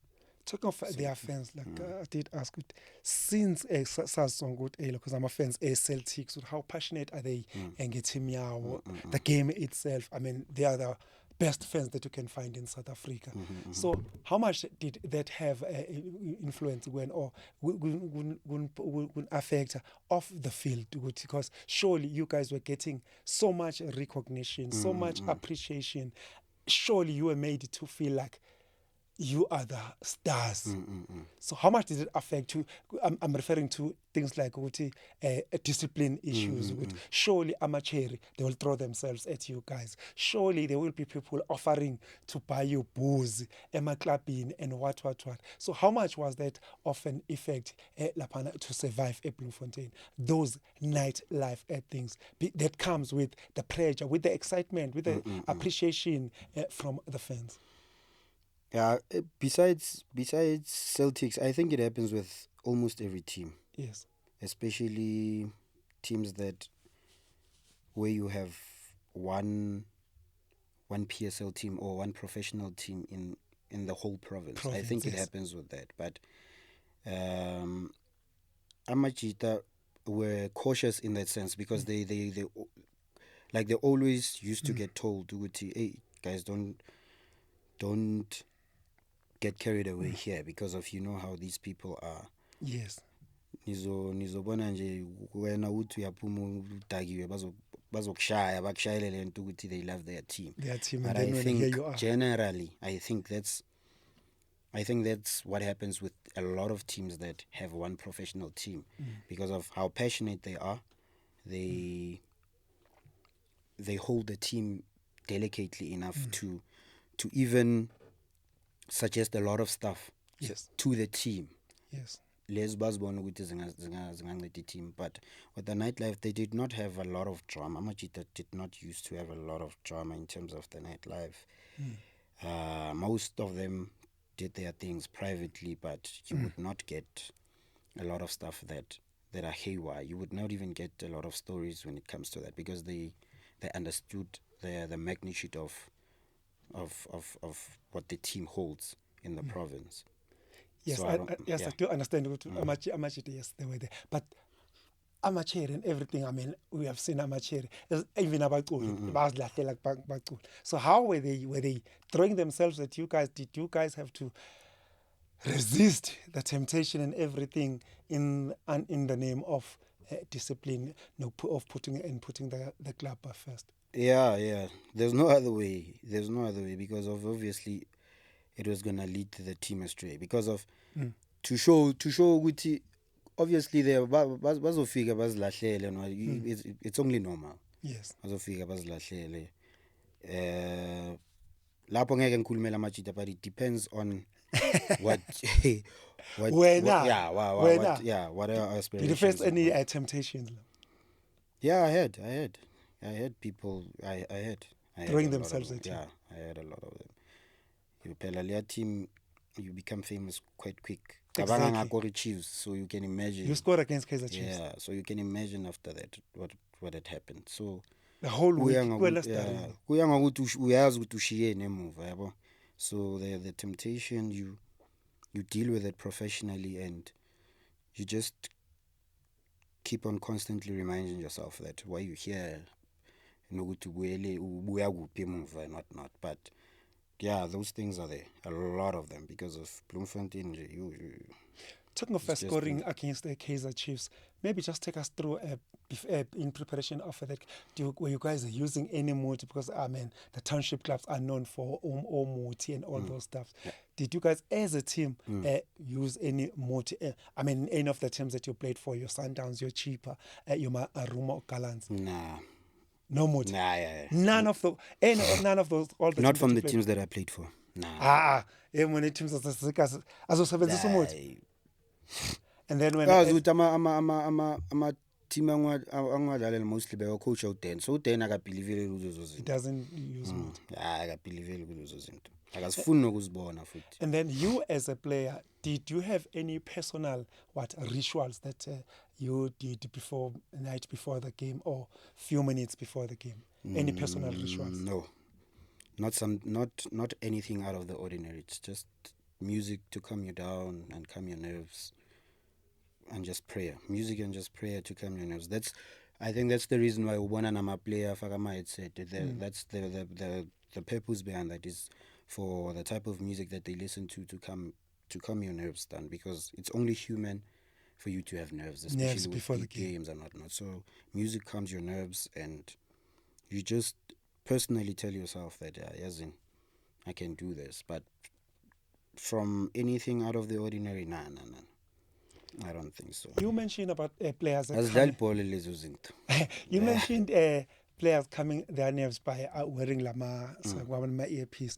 Talking of their fans, like I did ask, since because I'm a fans Celtics, how passionate are they and the game itself? I mean, they are the best fans that you can find in South Africa. So how much did that have influence when affect off the field? Because surely you guys were getting so much recognition, so much appreciation. Surely you were made to feel like you are the stars. So how much did it affect you? I'm referring to things like discipline issues. Surely amateur, they will throw themselves at you guys. Surely there will be people offering to buy you booze, Emma clubbing and what. So how much was that of an effect to survive at Bloemfontein? Those nightlife things that comes with the pressure, with the excitement, with the appreciation from the fans. Yeah, besides Celtics, I think it happens with almost every team. Yes. Especially teams where you have one PSL team or one professional team in the whole province. I think it happens with that. But Amajita were cautious in that sense because they always used to get told, hey guys, don't get carried away here because of how these people are. Yes. Nizobona nje wena uthi uyaphuma udakiwe bazokushaya bakushayele lento ukuthi they love their team. But I think generally I think that's what happens with a lot of teams that have one professional team because of how passionate they are. They hold the team delicately enough to even suggest a lot of stuff to the team. Yes. Les bazibona ukuthi zinganceda team, but with the nightlife they did not have a lot of drama. Amajita did not used to have a lot of drama in terms of the nightlife. Most of them did their things privately, but you would not get a lot of stuff that are haywire. You would not even get a lot of stories when it comes to that, because they understood the magnitude of what the team holds in the province. Yes, So yes, yeah. I do understand what amateur, yes, they were there. But amateur and everything, I mean, we have seen amateur, even about so how were they throwing themselves at you guys? Did you guys have to resist the temptation and everything in the name of discipline, of putting the club first? Yeah. There's no other way. Because of obviously it was gonna lead to the team astray. Because of to show ukuthi obviously they bazofika bazilahlele, no, it's only normal. Yes. Bazofika bazilahlele. Lapho ngeke ngikhulumela amajita, but it depends on what what our aspirations. Did you face any temptations? Yeah, I had people. I had throwing themselves at you. Yeah, I had a lot of them. You Pelalia team, you become famous quite quick. Exactly. Chiefs, so you can imagine. You scored against Kaizer Chiefs. Yeah, so you can imagine after that what had happened. So the whole week. So the temptation, you deal with it professionally, and you just keep on constantly reminding yourself that why you're here, not. But yeah, those things are there, a lot of them, because of Bloemfontein. Talking of scoring against the Kaizer Chiefs, maybe just take us through in preparation of that. Were you guys using any moti? Because I mean, the township clubs are known for moti and all those stuff. Yeah. Did you guys, as a team, use any moti? I mean, any of the teams that you played for, your Sundowns, your Cheaper, your Aruma or Gallants? Nah. No moti. Nah, yeah. None of those. All the not from the teams that I played for. Nah. Many teams and then when ama team angadlalela mostly be coach out then, so then akabelieve kuzo zinto. It doesn't use moti. Akabelieve kuzo zinto. Akasifuni nokuzibona futhi. And then you as a player, did you have any personal rituals that you did night before the game or few minutes before the game? Any personal rituals? No. Not anything out of the ordinary. It's just music to calm you down and calm your nerves, and just prayer. Music and just prayer to calm your nerves. I think that's the reason why Ubona Nama player Fagama had said that's the purpose behind that is for the type of music that they listen to calm your nerves down, because it's only human for you to have nerves, especially before with the games and whatnot. So music calms your nerves, and you just personally tell yourself that I can do this. But from anything out of the ordinary, nah. I don't think so. You mentioned about players. You mentioned players calming their nerves by wearing lama earpiece.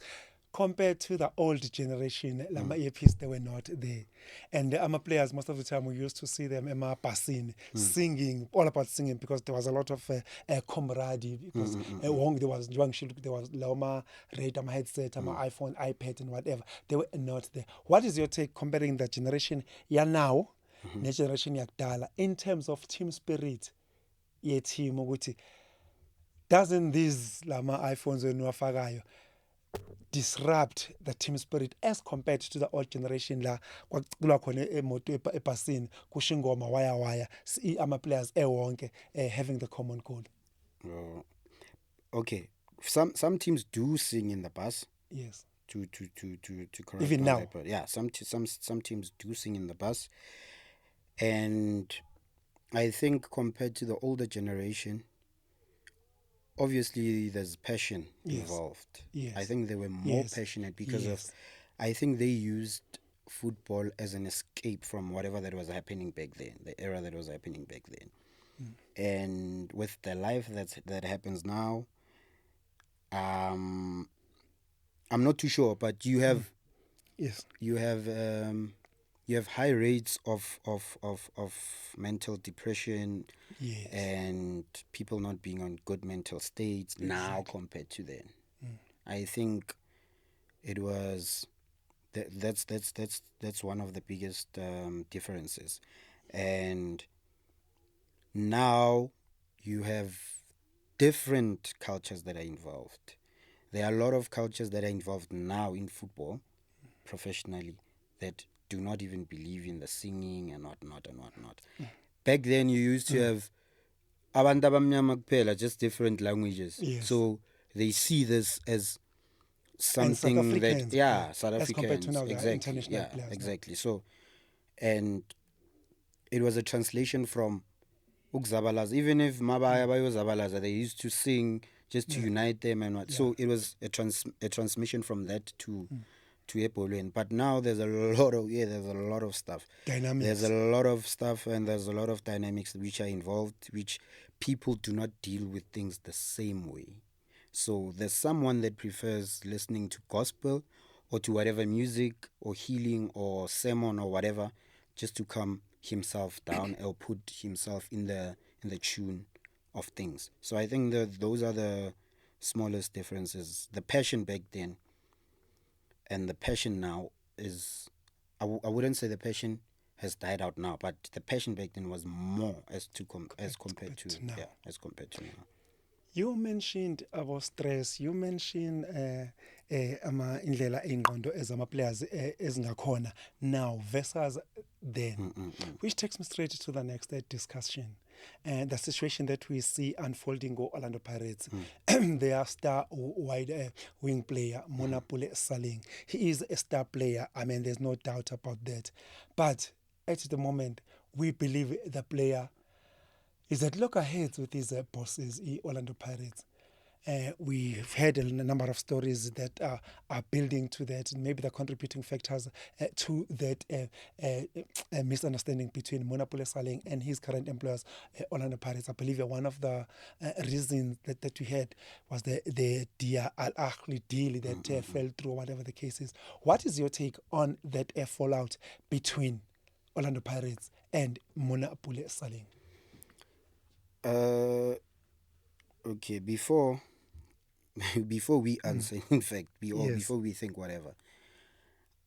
Compared to the old generation, lama earpiece, they were not there. And the players, most of the time, we used to see them singing, all about singing, because there was a lot of camaraderie. Because there was Loma, radar, headset, iPhone, iPad, and whatever. They were not there. What is your take comparing the generation now, the generation yakdala, in terms of team spirit? Team, doesn't these lama iPhones and wafagayo disrupt the team spirit as compared to the old generation la kwaculwa khona emoto epasini kushingoma wire ama players ewonke having the common goal? Okay, some teams do sing in the bus. Yes. To correct even now. Yeah, some teams do sing in the bus, and I think compared to the older generation, obviously there's passion involved. Yes. I think they were more passionate because of, I think they used football as an escape from whatever that was happening back then, the era that was happening back then. And with the life that happens now, I'm not too sure, but you have you have high rates of mental depression, and people not being on good mental states now compared to then. I think it was That's one of the biggest differences. And now you have different cultures that are involved. There are a lot of cultures that are involved now in football professionally that do not even believe in the singing and whatnot and whatnot. Back then, you used to have abantu abamnyama kuphela, just different languages. Yes. So they see this as And South something that, Africans, yeah, South as compared Africans, to now the exactly, international yeah, players now. exactly. So, and it was a translation from ukuzabalaza. Even if mabaya bayozabalaza, they used to sing just to unite them and what. Yeah. So it was a transmission from that to Ebolwen. But now there's a lot of stuff. Dynamics. There's a lot of stuff and there's a lot of dynamics which are involved, which people do not deal with things the same way. So there's someone that prefers listening to gospel or to whatever music or healing or sermon or whatever, just to calm himself down or put himself in the tune of things. So I think that those are the smallest differences. The passion back then and the passion now is, I wouldn't say the passion has died out now, but the passion back then was more as compared to now. yeah, as compared to now. You mentioned about stress. You mentioned indlela ingqondo ezama players ezingakhona now versus then, which takes me straight to the next discussion. And the situation that we see unfolding go Orlando Pirates, their star wide wing player Mona Pule Saling. He is a star player. I mean, there's no doubt about that. But at the moment, we believe the player is at loggerheads with his bosses, Orlando Pirates. We've heard a number of stories that are building to that, maybe the contributing factors to that misunderstanding between Mona Pule Saling and his current employers, Orlando Pirates. I believe one of the reasons that we had was the Dia Al Ahly deal that fell through, whatever the case is. What is your take on that fallout between Orlando Pirates and Mona Pule Saling? Okay, before we answer, in fact, before we think whatever,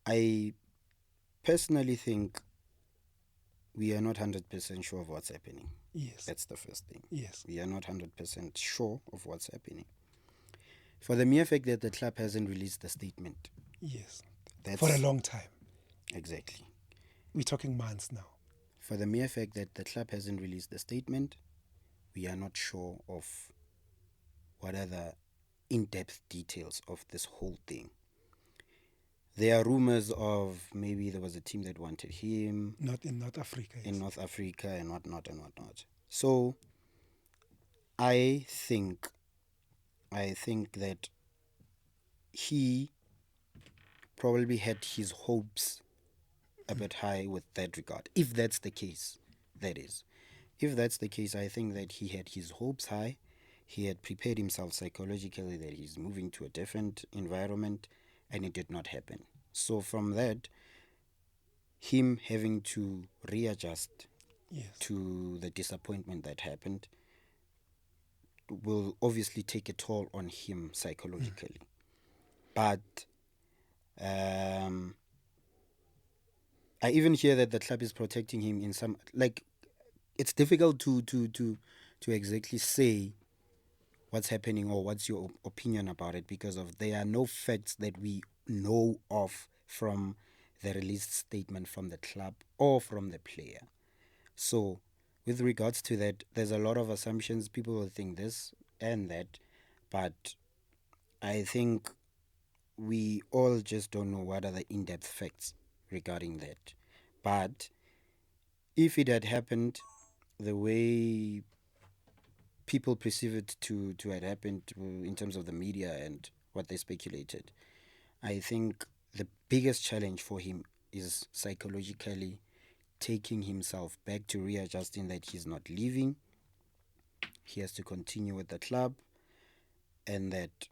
I personally think we are not 100% sure of what's happening. Yes. That's the first thing. Yes. We are not 100% sure of what's happening. For the mere fact that the club hasn't released a statement. Yes. That's for a long time. Exactly. We're talking months now. For the mere fact that the club hasn't released a statement, we are not sure of what are the in-depth details of this whole thing. There are rumors of maybe there was a team that wanted him. Not in North Africa. In North Africa and whatnot. So I think that he probably had his hopes a bit high with that regard. If that's the case, that is. If that's the case, I think that he had his hopes high. He had prepared himself psychologically that he's moving to a different environment, and it did not happen. So from that, him having to readjust to the disappointment that happened will obviously take a toll on him psychologically. But I even hear that the club is protecting him in some, like, it's difficult to exactly say what's happening or what's your opinion about it, because of there are no facts that we know of from the released statement from the club or from the player. So with regards to that, there's a lot of assumptions. People will think this and that, but I think we all just don't know what are the in-depth facts regarding that. But if it had happened the way people perceive it to have happened in terms of the media and what they speculated, I think the biggest challenge for him is psychologically taking himself back to readjusting that he's not leaving. He has to continue with the club, and that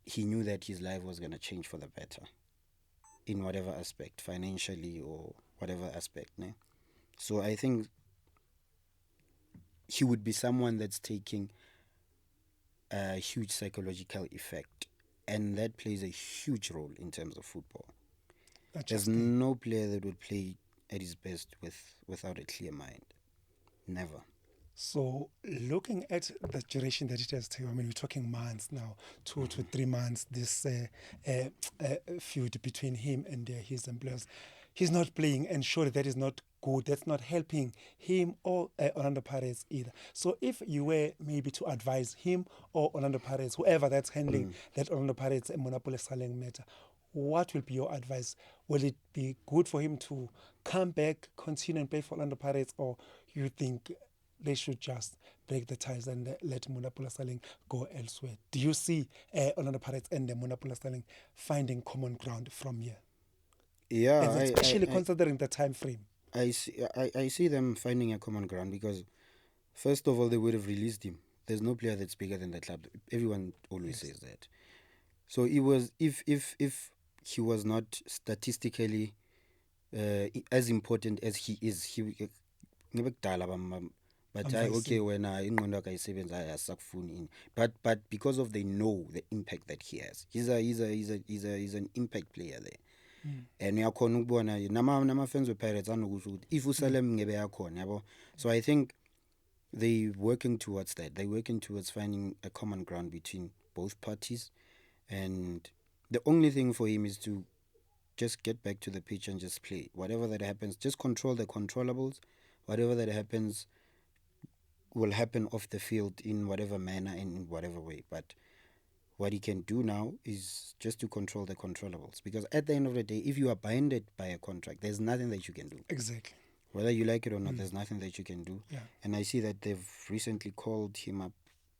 he knew that his life was going to change for the better in whatever aspect, financially or whatever aspect. Ne? So I think he would be someone that's taking a huge psychological effect, and that plays a huge role in terms of football. There's Adjusting. no player that would play at his best without a clear mind. Never. So, looking at the duration that it has taken, I mean, we're talking months now, 2 to 3 months, this feud between him and his employers. He's not playing, and surely that is not good. That's not helping him or Orlando Pirates either. So, if you were maybe to advise him or Orlando Pirates, whoever that's handling that Orlando Pirates monopoly selling matter, what will be your advice? Will it be good for him to come back, continue and play for Orlando Pirates, or you think they should just break the ties and let Monapula Sterling go elsewhere? Do you see Orlando Pirates and the Monapula Sterling finding common ground from here? Yeah, And especially considering the time frame. I see them finding a common ground because, first of all, they would have released him. There's no player that's bigger than the club. Everyone always says that. So it was if he was not statistically as important as he is, but okay when ingqondo yakhe ayisebenza ayasakufuni ini, but because of they know the impact that he has, he's an impact player there. And uyakhona ukubona nama fans we Pirates anokusho ukuthi if uSalem ngebe yakhona yabo. So I think they working towards that. They working towards finding a common ground between both parties, and the only thing for him is to just get back to the pitch and just play. Whatever that happens, just control the controllables. Whatever that happens will happen off the field in whatever manner and in whatever way. But what he can do now is just to control the controllables. Because at the end of the day, if you are binded by a contract, there's nothing that you can do. Exactly. Whether you like it or not, there's nothing that you can do. Yeah. And I see that they've recently called him up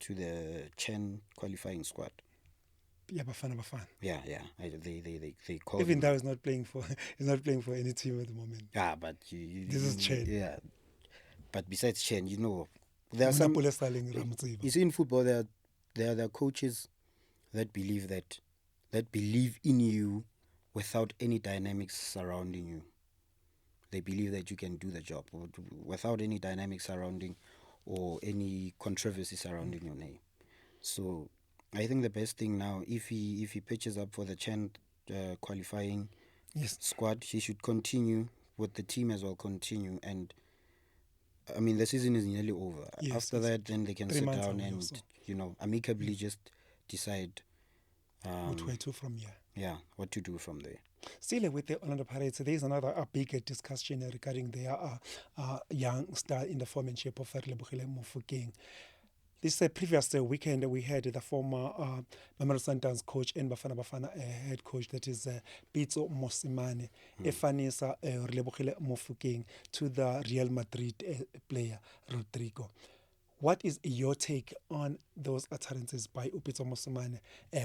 to the Chen qualifying squad. Yeah, Bafana. Yeah. They called Even him. though he's not playing for any team at the moment. Yeah, but This is Chen. Yeah, but besides Chen, there are some. You see, in football, there are coaches that believe in you without any dynamics surrounding you. They believe that you can do the job without any dynamics surrounding or any controversy surrounding your name. So I think the best thing now, if he pitches up for the Chen qualifying squad, he should continue with the team as well. Continue, and I mean the season is nearly over. After that, then they can sit down and amicably just decide what way to from here. Yeah, what to do from there. Still with the Orlando Pirates, there is another bigger discussion regarding their young star in the form and shape of Relebohile Mofokeng. This previous weekend, we had the former Mamelodi Sundowns coach and Bafana head coach, that is Pitso Mosimane, efanisa Relebohile Mofokeng to the Real Madrid player Rodrigo. What is your take on those utterances by Upitso Mosimane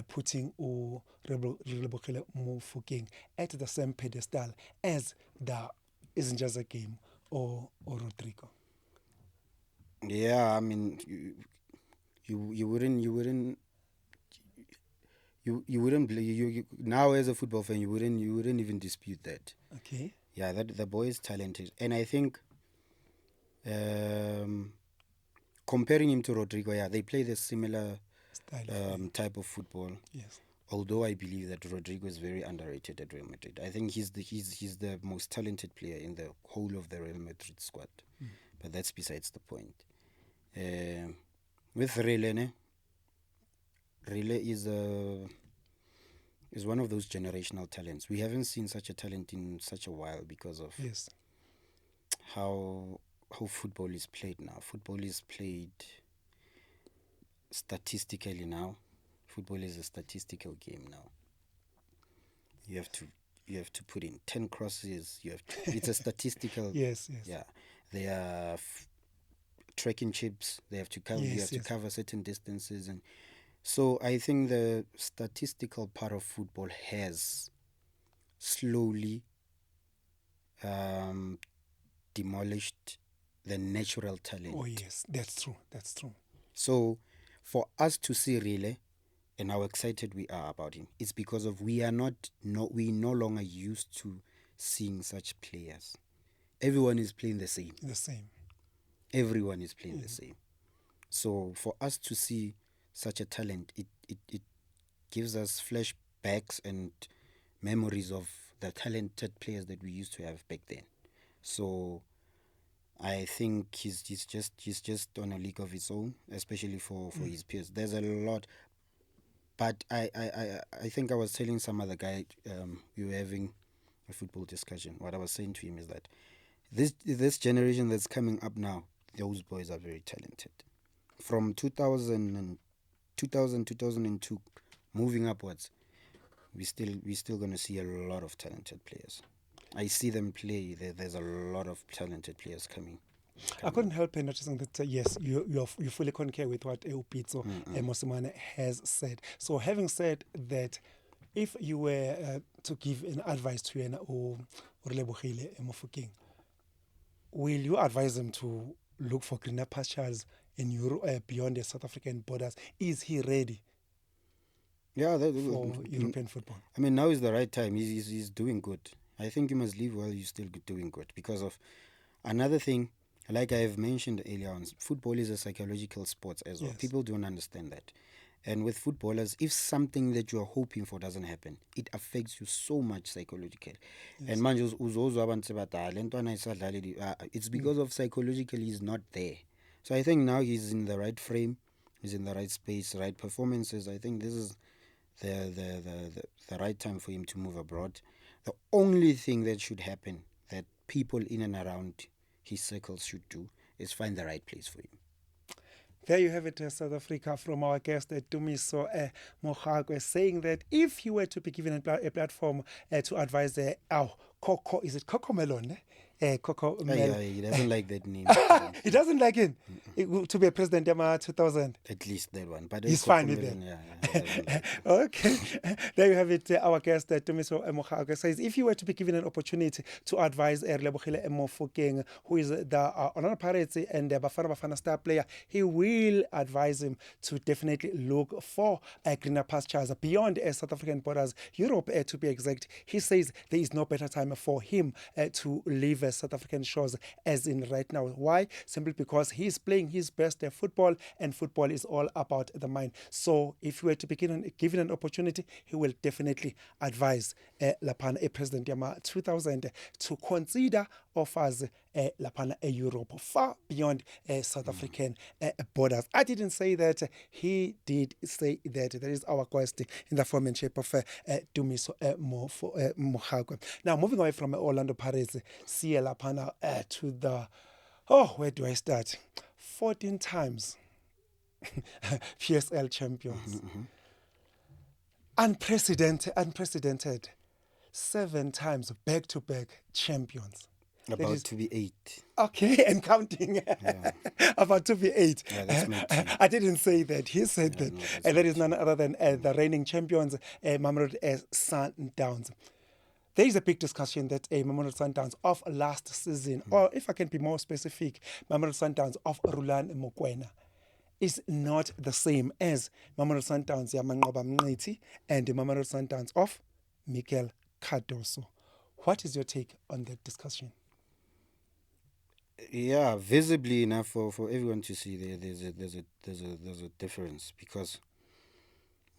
putting Relebohile Mofokeng at the same pedestal as the Isn't Just a Game or Rodrigo? Yeah, I mean, you wouldn't now as a football fan you wouldn't even dispute that. Okay. Yeah, that the boy is talented, and I think comparing him to Rodrigo, yeah, they play the similar style type of football. Yes. Although I believe that Rodrigo is very underrated at Real Madrid. I think he's the most talented player in the whole of the Real Madrid squad. But that's besides the point. With Rile is one of those generational talents. We haven't seen such a talent in such a while because of how football is played now. Football is played statistically now. Football is a statistical game now. You have to put in 10 crosses. It's a statistical. Yes. Yeah, they are trekking chips. They have to cover. You have to cover certain distances, and so I think the statistical part of football has slowly demolished the natural talent. Oh yes, that's true. So for us to see Rile and how excited we are about him, it's because of we no longer used to seeing such players. Everyone is playing the same. Everyone is playing the same. So for us to see such a talent, it gives us flashbacks and memories of the talented players that we used to have back then. So I think he's just on a league of his own, especially for his peers. There's a lot, but I think I was telling some other guy, we were having a football discussion. What I was saying to him is that this generation that's coming up now, those boys are very talented. From 2002 moving upwards, we're still going to see a lot of talented players. I see them play. There's a lot of talented players coming. I couldn't help noticing that, yes, you fully concur with what Eupitso Mosimane has said. So having said that, if you were to give an advice to Yena or Relebohile Mofokeng, will you advise him to look for greener pastures in Europe, beyond the South African borders? Is he ready Yeah, for European football? I mean, now is the right time. He's doing good. I think you must leave while you're still doing good, because of another thing. Like I have mentioned earlier on, football is a psychological sport as well. Yes. People don't understand that. And with footballers, if something that you are hoping for doesn't happen, it affects you so much psychologically. And manje uzozwa abantu bathi, "Ah, le ntwana ayisadlali." It's because of psychologically he's not there. So I think now he's in the right frame, he's in the right space, right performances. I think this is the right time for him to move abroad. The only thing that should happen, that people in and around his circles should do, is find the right place for him. There you have it, South Africa, from our guest, Dumiso Mogakwe, saying that if he were to be given a platform to advise Coco, is it Coco Melon? Coco Melon. He doesn't like that name. He doesn't like him to be a president, 2000. At least that one. But He's fine with it. Yeah. Okay. There you have it. Our guest, Dumiso Mogakwe, says if you were to be given an opportunity to advise Relebohile Mofokeng, who is the Orlando Pirates and the Bafana star player, he will advise him to definitely look for greener pastures beyond South African borders, Europe to be exact. He says there is no better time for him to leave South African shores as in right now. Why? Simply because he's playing his best football, and football is all about the mind. So if you were to be given an opportunity, he will definitely advise Lapana, President Yama 2000, to consider offers Lapana Europe far beyond South African borders. I didn't say that. He did say that. That is our quest in the form and shape of Dumiso Mogakwe. Now, moving away from Orlando Pirates, see Lapana to the, where do I start? 14 times PSL champions. Unprecedented. 7 times back-to-back champions. About to be 8. Okay, and counting. Yeah. About to be 8. Yeah, that's my team. I didn't say that. He said that. No, And that is none other than the reigning champions, Mamelodi Sundowns. There is a big discussion that Mamelodi Sundowns of last season, or if I can be more specific, Mamelodi Sundowns of Rulani Mokwena, is not the same as Mamelodi Sundowns Yamanqoba Mnqiti and the Mamelodi Sundowns of Mikel Cardoso. What is your take on that discussion? Yeah, visibly enough for everyone to see, there's a difference, because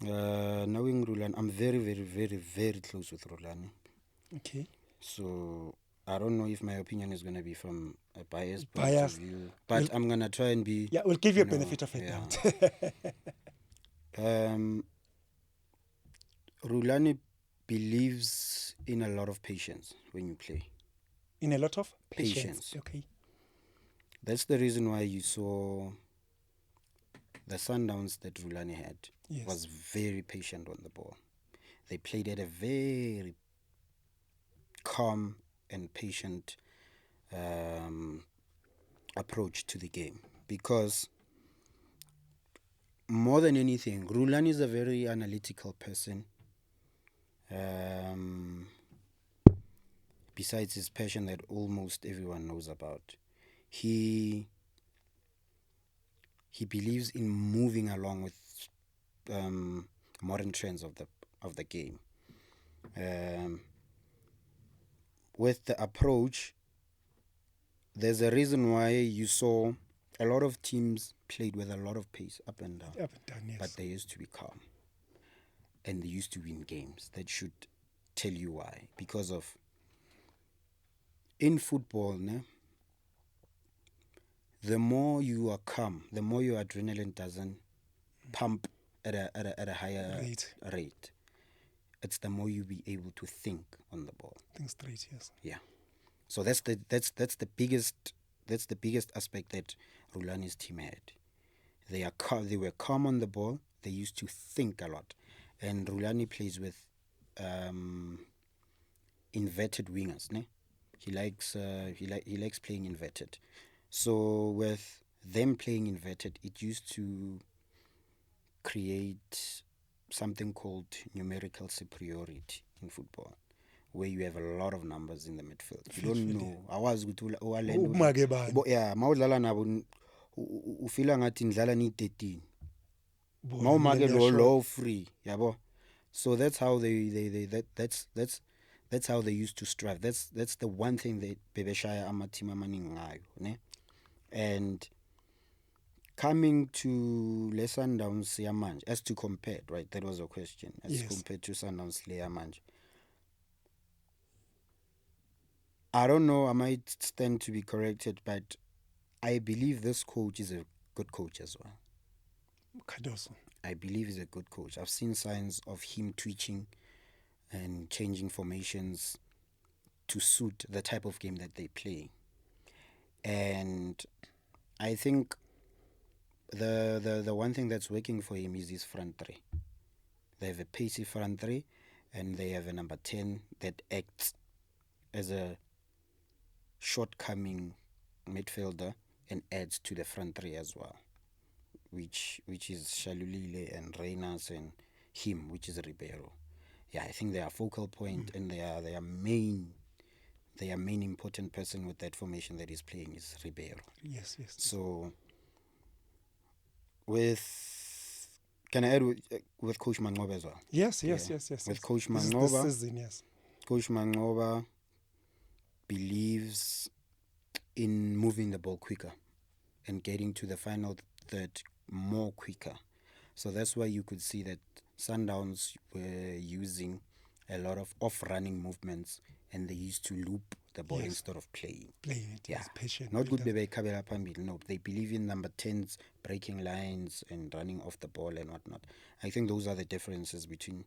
knowing Rulani, I'm very, very, very, very close with Rulani. Okay. So I don't know if my opinion is going to be from a biased point Bias. of view, but I'm going to try and be... Yeah, we'll give you a know, benefit of a yeah. doubt. Rulani believes in a lot of patience when you play. In a lot of Patience. Okay. That's the reason why you saw the Sundowns that Rulani had Yes. was very patient on the ball. They played at a very calm and patient approach to the game, because more than anything, Rulani is a very analytical person. Besides his passion that almost everyone knows about, he believes in moving along with modern trends of the game. With the approach, there's a reason why you saw a lot of teams played with a lot of pace up and down, Yes. but they used to be calm, and they used to win games that should tell you why. Because of in football, ne, the more you are calm, the more your adrenaline doesn't pump at a higher rate, it's the more you be able to think on the ball. Think straight, yes. Yeah. So that's the biggest aspect that Rulani's team had. They were calm on the ball. They used to think a lot, and Rulani plays with inverted wingers. Ne? He likes playing inverted. So with them playing inverted, it used to create something called numerical superiority in football, where you have a lot of numbers in the midfield. You don't know. Awazi ukuthi Umake bani. yeah, mawudlala nabo ufila ngathi ndlala ni 13. Mawumake lo free, yabo. So that's how that's how they used to strive. That's the one thing that bebeshaya amateam amaningi ngayo, ne? And coming to Le Sundowns yamanje, as to compare, right? That was a question. As compared to Sundowns yamanje. I don't know, I might stand to be corrected, but I believe this coach is a good coach as well. Cardoso. I believe he's a good coach. I've seen signs of him twitching and changing formations to suit the type of game that they play. And I think the one thing that's working for him is his front three. They have a pacey front three, and they have a number 10 that acts as a shortcoming midfielder and adds to the front three as well, which is Shalulile and Reyners and him, which is Ribeiro. Yeah, I think they are focal point, and their main important person with that formation that is playing is Ribeiro. Yes. So can I add with Coach Mangoba as well? Yes. With Coach Mangoba, this season, yes. Coach Mangoba believes in moving the ball quicker and getting to the final third more quicker. So that's why you could see that Sundowns were using a lot of off-running movements, and they used to loop the ball instead of playing it. Yeah, patient. Not good bebe kabela pambili. No, they believe in number 10s breaking lines and running off the ball and whatnot. I think those are the differences between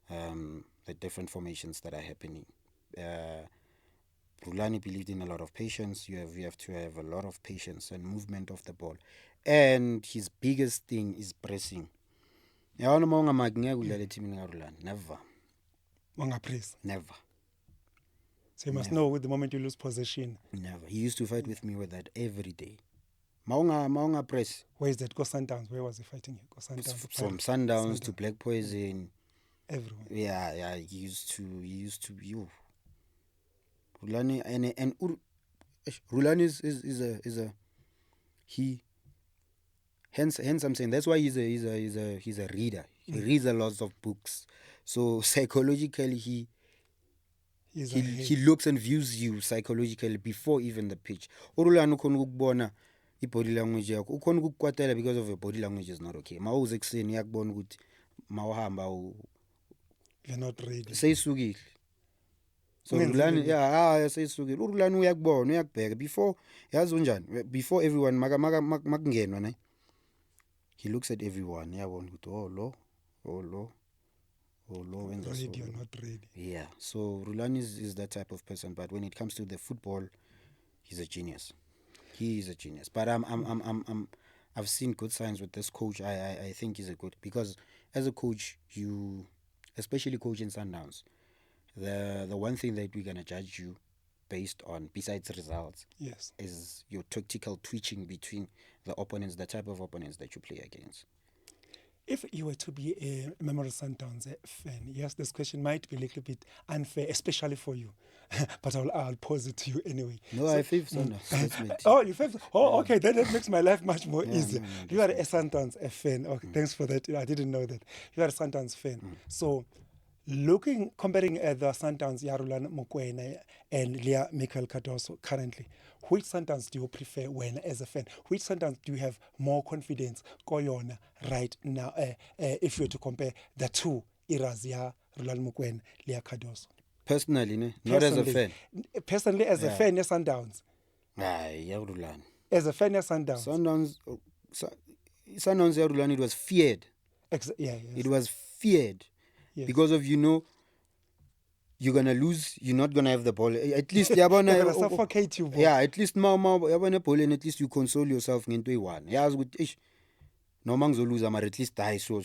the different formations that are happening. Rulani believed in a lot of patience. You have to have a lot of patience and movement of the ball. And his biggest thing is pressing. Never. Never. So you must know with the moment you lose possession. Never. He used to fight with me with that every day. Maunga press. Where is that? Go Sundowns. Where was he fighting? Go Sundowns. From Sundowns to Black Poison. Everyone. Yeah. He used to you. Rulani and Rulani is a he. Hence I'm saying that's why he's a reader. He reads a lot of books. So psychologically he looks and views you psychologically before even the pitch. Urulani ukhona ukubona ibody language yakho. Ukhona ukukwatela because of your body language is not okay. Mawuze ekseni yakubona ukuthi mawuhamba you're not ready. Seyisukile. So Rulani seyisukile. Urulani uyakubona uyakubheka before yazi unjani before everyone makungenwa ne. He looks at everyone. Yabona ukuthi oh lo when ready or not ready. Yeah. So Rulani is that type of person, but when it comes to the football, he's a genius. He is a genius. But I've seen good signs with this coach. I think he's a good, because as a coach, you, especially coaching Sundowns, the one thing that we're gonna judge you based on, besides results, is your tactical twitching between the opponents, the type of opponents that you play against. If you were to be a member of Sundowns fan, yes, this question might be a little bit unfair, especially for you. But I'll pose it to you anyway. No, I favor Sundowns. Oh, you favor? Oh, okay. Then that makes my life much more easier. You are a Sundowns fan. Okay, thanks for that. I didn't know that. You are a Sundowns fan. So, comparing the Sundowns, Rulani Mokoena and Leah Michael Cardoso currently, which Sundowns do you prefer when as a fan? Which Sundowns do you have more confidence going right now if you were to compare the two eras, Rulani Mokoena, Leah Cardoso? personally, ne? Not as a fan. Personally, as a fan, Sundowns. Aye, Rulani. As a fan, Sundowns. Sundowns, Rulani, it was feared. Yes. It was feared because of, you're gonna lose. You're not gonna have the ball. At least They're gonna suffocate you. Yeah, at least you have a ball, and at least you console yourself into one. Yeah, I was good. No man lose, but at least die. So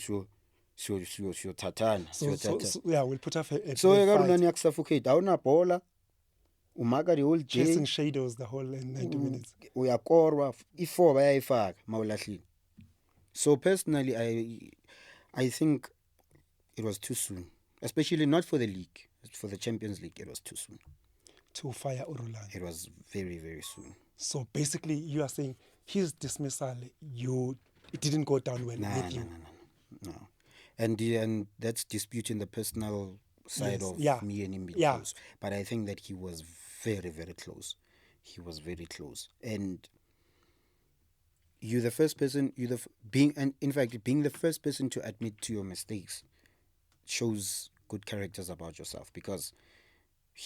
Tatan. So we'll put up a so you suffocate. I wanna ball. Umaga the whole chasing shadows the whole 90 minutes. We are core if4 bayayifaka mawulahlile. So personally, I think it was too soon, especially not for the league, for the Champions League. It was too soon to fire Rulani. It was very, very soon. So basically, you are saying his dismissal, it didn't go down well with you. No. And that's disputing the personal side of me and him being close. But I think that he was very, very close. He was very close. And you're the first person, being the first person to admit to your mistakes shows good characters about yourself, because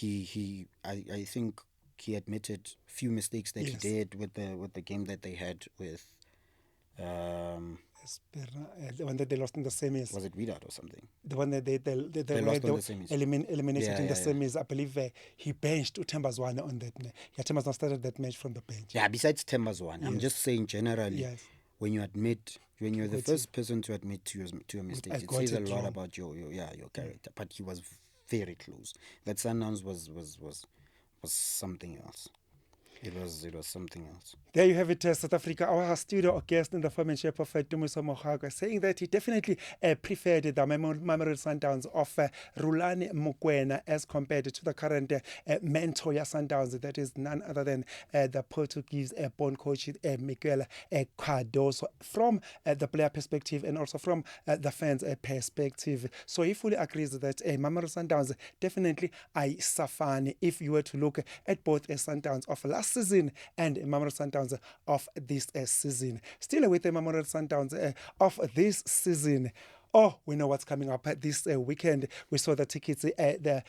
I think he admitted few mistakes that he did with the game that they had with the one that they lost in the semis. Was it Wydad or something? The one that they lost in the semis. Eliminated in the semis. I believe he benched Themba Zwane on that. Themba Zwane started that match from the bench. Yeah, besides Themba Zwane, I'm just saying generally, when you're the first person to admit to your mistakes, it says a lot about your character. But he was very close. That Sundowns was something else. It was something else. There you have it, South Africa. Our studio guest in the form and shape of Tumiso Mohagwa, saying that he definitely preferred the Mamelodi Sundowns of Rulani Mokwena as compared to the current mentor ya Sundowns. That is none other than the Portuguese born coach Miguel Cardoso, from the player perspective and also from the fans' perspective. So he fully agrees that Mamelodi Sundowns definitely Safani if you were to look at both Sundowns of last season and Mamelodi Sundowns of this season. Still with the Mamelodi Sundowns of this season. Oh, we know what's coming up this weekend. We saw the tickets, the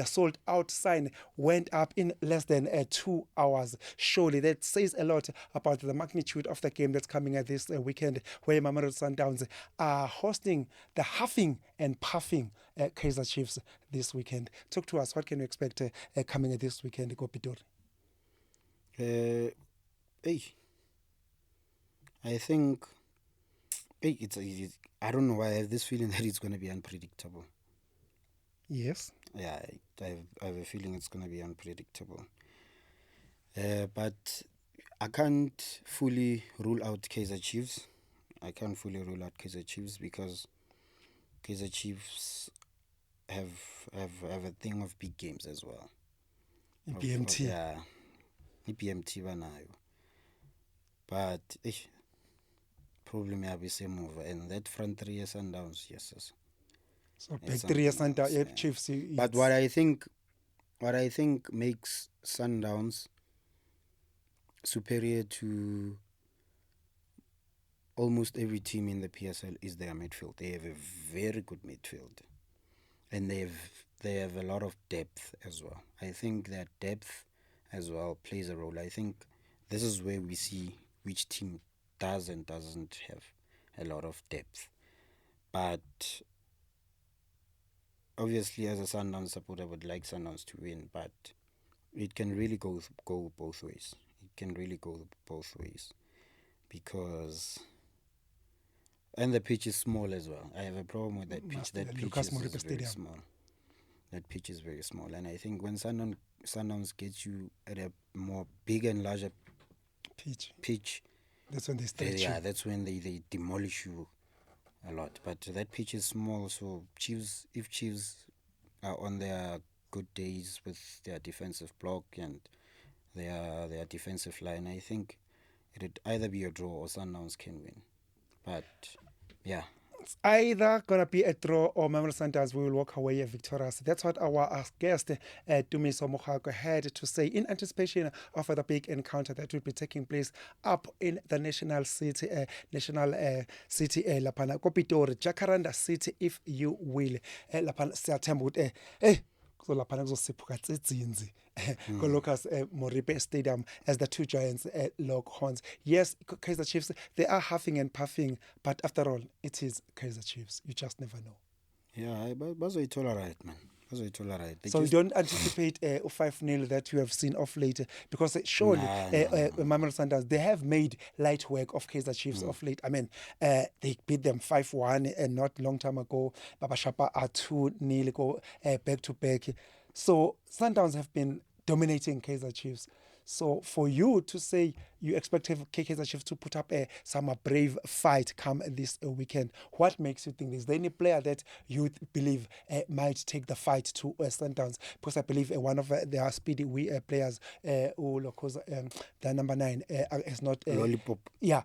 sold out sign went up in less than 2 hours. Surely that says a lot about the magnitude of the game that's coming this weekend, where Mamelodi Sundowns are hosting the huffing and puffing Kaizer Chiefs this weekend. Talk to us. What can we expect coming this weekend, Kopitori? I think I don't know why I have this feeling that it's going to be unpredictable. Yes. Yeah, I have a feeling it's going to be unpredictable. But I can't fully rule out Kaizer Chiefs. Because Kaizer Chiefs have a thing of big games as well. BMT. Yeah. BMT banayo. But problem be same over, and that front three years Sundowns, yes. So back 3 years Sundowns, Chiefs. But what I think makes Sundowns superior to almost every team in the PSL is their midfield. They have a very good midfield, and they have a lot of depth as well. I think that depth as well plays a role. I think this is where we see which team does and doesn't have a lot of depth. But obviously, as a Sundowns supporter, I would like Sundowns to win, but it can really go both ways. And the pitch is small as well. I have a problem with that pitch. That pitch is very small. That pitch is very small, and I think when Sundowns gets you at a more big and larger pitch, that's when they stretch you. That's when they demolish you a lot. But that pitch is small, so if Chiefs are on their good days with their defensive block and their defensive line, I think it'd either be a draw or Sundowns can win. But yeah. It's either going to be a draw or Mamelodi Sundowns will walk away victorious. That's what our guest, Tumiso Mohagwa, had to say in anticipation of the big encounter that will be taking place up in the national city, Lapana Kopitori, Jacaranda City, if you will. Lapana Siatembu. kuzolapha kuzosiphuka tsidzinzi ko-Lucas Moripe Stadium as the two giants lock horns. Yes, Kaizer Chiefs, they are huffing and puffing, but after all, it is Kaizer Chiefs. You just never know. Yeah, bazoyithola right, man. Bazoyithola right. So you don't anticipate a 5-0 that you have seen off late, because surely Mamelodi Sundowns, they have made light work of Kaizer Chiefs of late. I mean, they beat them 5-1 and not long time ago. Baba Shapa are 2-0 go back to back. So Sundowns have been dominating Kaizer Chiefs. So for you to say you expect Kaizer Chiefs to put up some brave fight come this weekend, what makes you think this? Is there any player that you believe might take the fight to Sundowns? Because I believe one of their speedy players, the number 9, is not Lollipop. Yeah,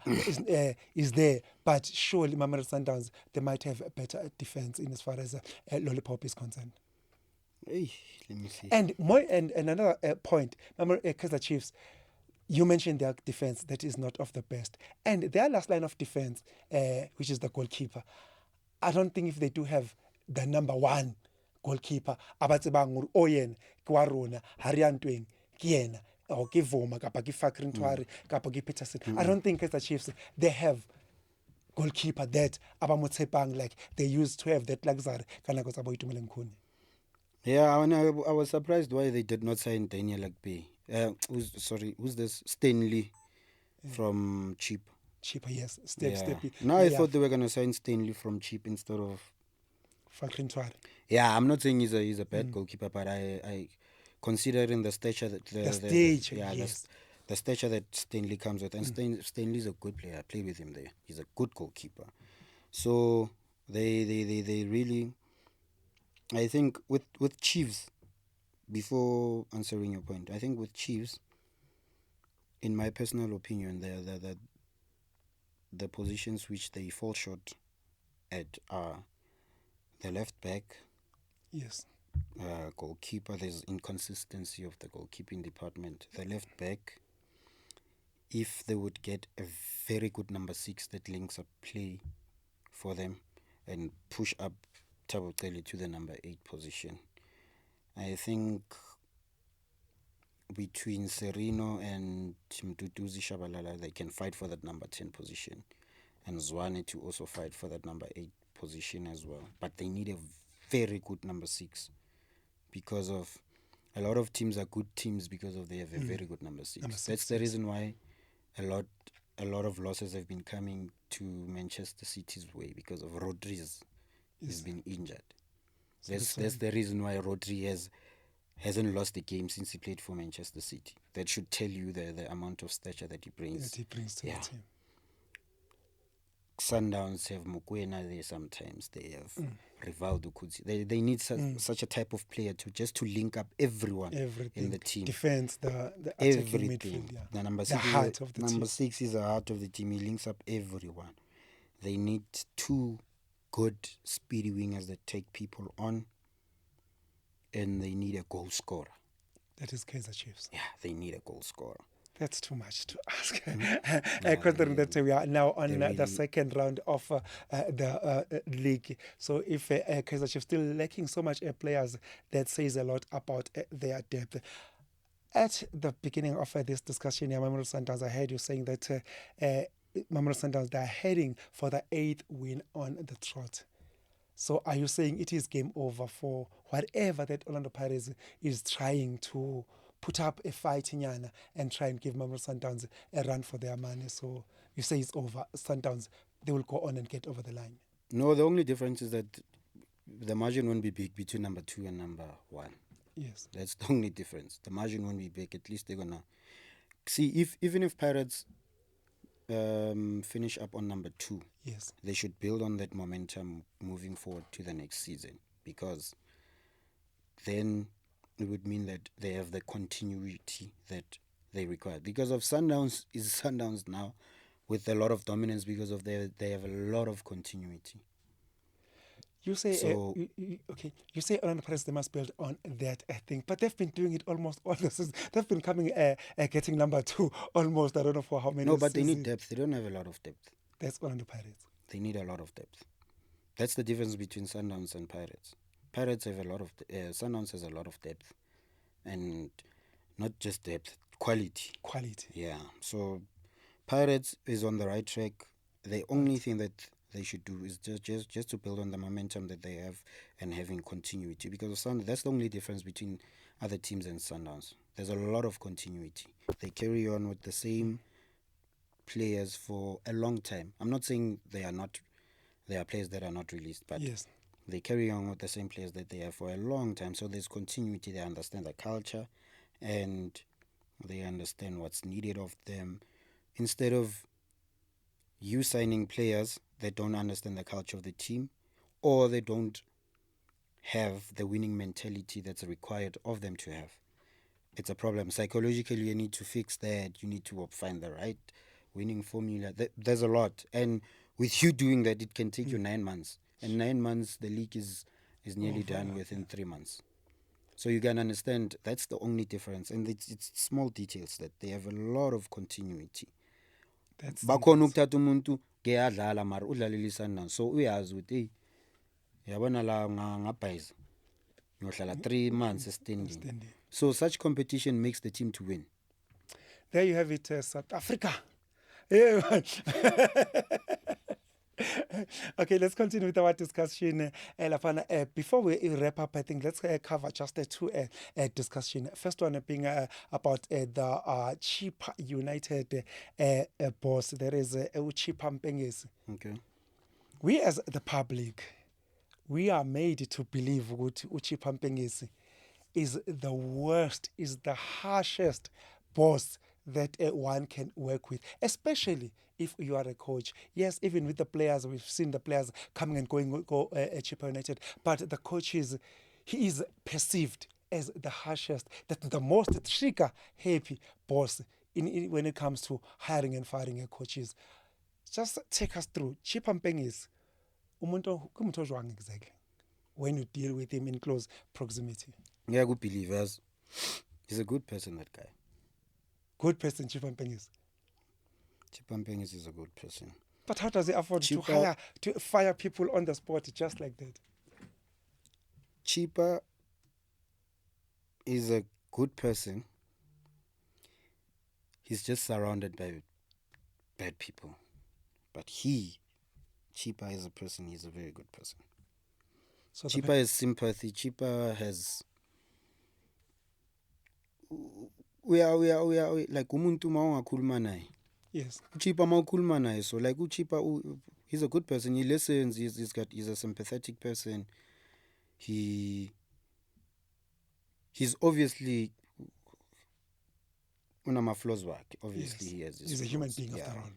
is there. But surely Mamelodi Sundowns, they might have a better defense in as far as Lollipop is concerned. Hey, let me see. And another point, remember Kaizer Chiefs, you mentioned their defense that is not of the best, and their last line of defense, which is the goalkeeper. I don't think if they do have the number 1 goalkeeper, abatsebang oyen kwarona hariantweng kiena or ke Voma kapa ke Fakri Ntwari kapa ke Peterson. I don't think Kaizer Chiefs, they have goalkeeper that abamotsepang like they used to have that luxury kana go tsa Boitumelo Mkhune. Yeah, I was surprised why they did not sign Daniel Agbe. Who's this? Stanley from Cheap. Cheaper, yes. Steppy. No, I thought they were going to sign Stanley from Cheap instead of Fakri Ntwari. Yeah, I'm not saying he's a bad goalkeeper, but I considering the stature that the stature that Stanley comes with, and Stanley's a good player. I play with him there. He's a good goalkeeper. So they really, I think with Chiefs, before answering your point, I think with Chiefs, in my personal opinion, the positions which they fall short at are the left back, yes, goalkeeper. There's inconsistency of the goalkeeping department. The left back, if they would get a very good number 6 that links up play for them and push up Thabo Cele to the number 8 position, I think between Serino and Mduduzi Shabalala, they can fight for that number 10 position, and Zwane to also fight for that number 8 position as well. But they need a very good number 6, because of a lot of teams are good teams because of they have a very good number 6. That's the reason why a lot of losses have been coming to Manchester City's way, because of Rodri's has been injured. That's the reason why Rodri hasn't lost a game since he played for Manchester City. That should tell you the amount of stature that he brings. To the team. Sundowns have Mokoena there sometimes. They have Rivaldo Kudzi. They need such a type of player to link up everyone in the team. Defense, the attacking midfield. Yeah. The number 6 is the heart of the team. He links up everyone. They need 2 good speedy wingers that take people on, and they need a goal scorer. That is Kaizer Chiefs. Yeah, they need a goal scorer. That's too much to ask. Considering that we are now on the second round of the league. So if Kaizer Chiefs still lacking so much players, that says a lot about their depth. At the beginning of this discussion, Mamelodi Sundowns, I heard you saying that Mamelodi Sundowns, they are heading for the 8th win on the trot. So are you saying it is game over for whatever that Orlando Pirates is trying to put up a fight in Yana and try and give Mamelodi Sundowns a run for their money? So you say it's over. Sundowns, they will go on and get over the line. No, the only difference is that the margin won't be big between number 2 and number 1. Yes. That's the only difference. The margin won't be big. At least they're going to see even if Pirates finish up on number 2, yes, they should build on that momentum moving forward to the next season, because then it would mean that they have the continuity that they require. Because of Sundowns is Sundowns now with a lot of dominance, because of they have a lot of continuity. You say You say Orlando Pirates, they must build on that, I think, but they've been doing it almost all the season. They've been coming getting number 2 almost. I don't know for how many. No, but they need depth. They don't have a lot of depth. That's Orlando Pirates. They need a lot of depth. That's the difference between Sundowns and Pirates. Pirates have a lot of Sundowns has a lot of depth, and not just depth, quality. Yeah. So Pirates is on the right track. The only thing that they should do is just to build on the momentum that they have and having continuity, because that's the only difference between other teams and Sundowns. There's a lot of continuity. They carry on with the same players for a long time. I'm not saying there are players that are not released, but Yes. they carry on with the same players that they have for a long time. So there's continuity. They understand the culture and they understand what's needed of them. Instead of you signing players that don't understand the culture of the team, or they don't have the winning mentality that's required of them to have, it's a problem. Psychologically, you need to fix that. You need to find the right winning formula. There's a lot. And with you doing that, it can take you 9 months. And 9 months, the league is nearly done within 3 months. So you can understand that's the only difference. And it's small details that they have a lot of continuity. Bakhona ukuthatha umuntu ke adlala mara udlalela iSundowns, so uyazi ukuthi yabona la ngabhayiza ngiyohlala 3 months standing. So such competition makes the team to win. There you have it, South Africa. Yeah. Okay, let's continue with our discussion. Before we wrap up, I think let's cover just two discussion. First one being about the Chippa United boss. There is Chippa Mpengesi. Okay. We as the public, we are made to believe that Chippa Mpengesi is the worst, is the harshest boss that one can work with, especially if you are a coach. Yes, even with the players, we've seen the players coming and going at Chippa United, but the coach he is perceived as the harshest, the most trigger-happy boss when it comes to hiring and firing coaches. Just take us through. Chippa Mpengesi, umuntu ojwang exactly when you deal with him in close proximity. Yeah, good believers. He's a good person, that guy. Good person, Chippa Mpengesi. Chippa Mpengesi is a good person. But how does he afford to fire people on the spot just like that? Chippa is a good person. He's just surrounded by bad people. But Chippa is a person, he's a very good person. So Chippa has sympathy. Chippa has... We are like umuntu maungakhuluma naye. Yes. Chippa mawukhuluma naye, so like Chippa, he's a good person. He listens. He's a sympathetic person. He's obviously unama flaws work. Obviously, yes. He has. He's a human being after all.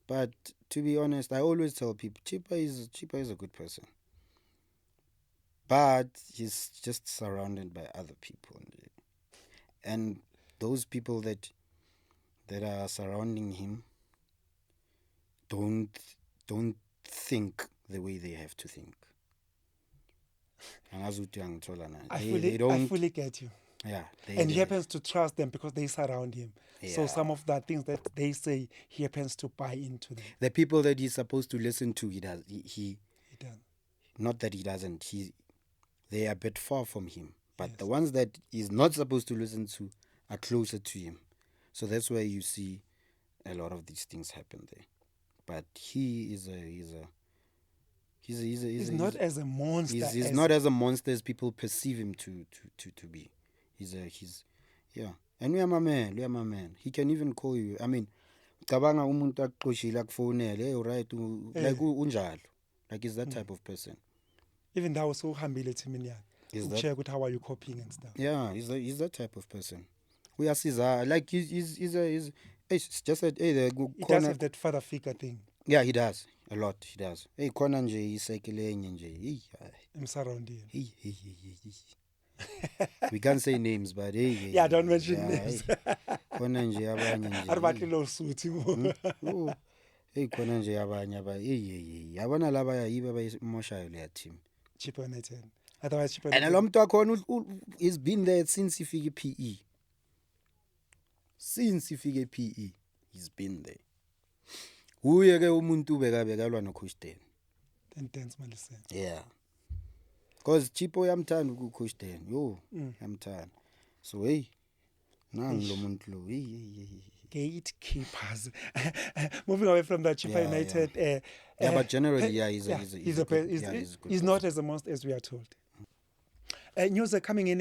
But to be honest, I always tell people Chippa is a good person. But he's just surrounded by other people, and those people that are surrounding him don't think the way they have to think. I fully get you. Yeah. And he happens to trust them because they surround him. Yeah. So some of the things that they say, he happens to buy into them. The people that he's supposed to listen to, he does. He does. Not that he doesn't. They are a bit far from him. But the ones that he's not supposed to listen to are closer to him. So that's why you see a lot of these things happen there. But he's not as a monster. He's not as a monster as people perceive him to be. And we are my man. He can even call you. I mean, cabanga umuntu akuxoshile akufonele, hey, right, like unjalo. Like he's that type of person. Even that was so hambile to check with how are you copying and stuff. Yeah, he's that type of person. We are Caesar. Like he's just that. Hey, he does have that father figure thing. Yeah, he does a lot. He does. Hey, khona nje icycle nje. I'm surrounding. We can't say names, but hey. Yeah, don't mention names. Khona nje abanye nje. Aribati lo suthi. Hey, khona nje abanye aba. Hey. Yabona laba yiba bayimoshayo le team. Chippa United. Otherwise Chippa. And lo muntu wakhona he's been there since he fike PE. Since he fike PE, he's been there. Uye ke umuntu bekabekalwa no Coach Dan. Dance Malise. Yeah. Because Chipo yamthanda ukucoach Dan. Yo, yamthanda. So hey, nangi lo muntu lo. Gatekeepers. Moving away from that, Chipa Yeah, United. Yeah, but generally, yeah, he's he's a good he's not as a monster as we are told. News coming in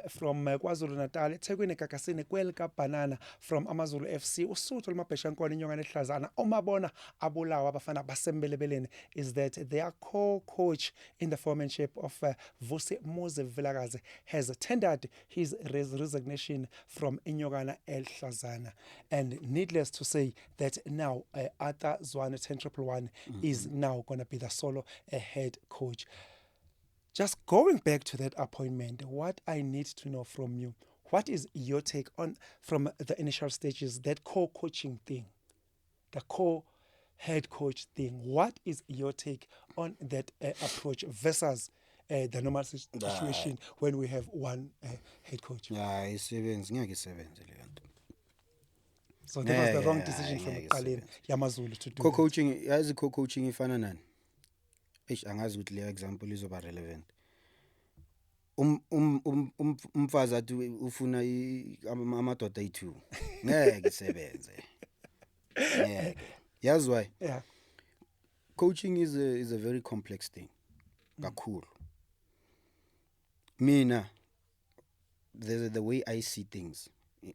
from KwaZulu-Natal, eThekwini Gagasini Kwelka Banana from Amazulu FC. Usuthu limabheshankwane inyongane ehlazana. Omabona abulawa abafana basembelebeleni is that their co-coach in the foremanship of Vusi Mose Vilakazi has tendered his resignation from Inyongana Ehlazana. And needless to say that now Arthur Zwane 10-1 is now going to be the solo head coach. Just going back to that appointment, what I need to know from you, what is your take on, from the initial stages, that co-coaching thing, the co-head coach thing? What is your take on that approach versus the normal situation when we have one head coach? Yeah, isebenzi ngeke isebenze le nto. So that was the wrong decision from Kalin Yamazulu to do co-coaching. Yazi co-coaching ifana nani? Angazi ukuthi le example izoba relevant. Umfazi athi ufuna amadoda ayi2 ngeke isebenze. Ngeke. Yazi why? Yeah. Coaching is a very complex thing. Kakhulu. Mina, the way I see things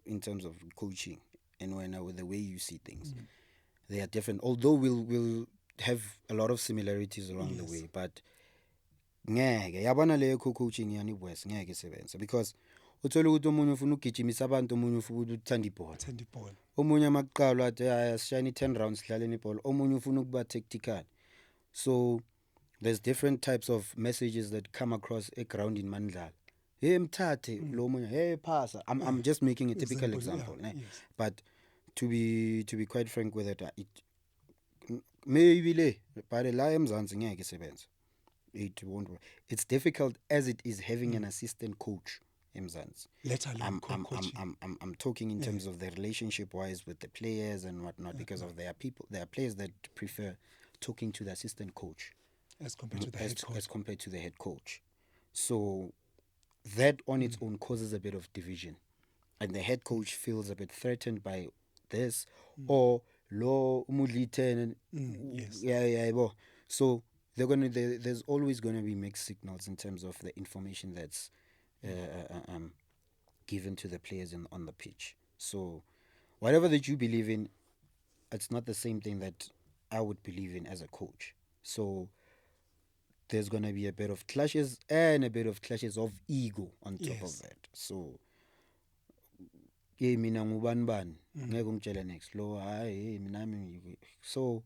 in terms of coaching and with the way you see things, they are different. Although we'll have a lot of similarities along the way, but ngeke yabona le coaching yani West ngeke isebenza, because uthola ukuthi umunye ufuna ukugijimisa abantu, omunye ufuna ukuthanda ibhola, omunye amaqalo athi asishayini 10 rounds sidlaleni ibhola, omunye ufuna ukuba tactical. So there's different types of messages that come across a ground in Mandlala. Hey mthathe lo munye, hey pasa. I'm just making a typical example, yeah, yes. But to be quite frank with it maybe le but la eMzansi ngeke isebenza. It won't work. It's difficult as it is having an assistant coach eMzansi. I'm talking in terms of the relationship wise with the players and whatnot, because of there are players that prefer talking to the assistant coach as compared to the head coach. As compared to the head coach. So that on its own causes a bit of division, and the head coach feels a bit threatened by this, or lo umudliten. Yes. Yeah. So there's always gonna be mixed signals in terms of the information that's given to the players on the pitch. So whatever that you believe in, it's not the same thing that I would believe in as a coach. So there's gonna be a bit of clashes and a bit of clashes of ego on top of that. So mina ngubani bani ngeke ungitshele next lo hayi mina so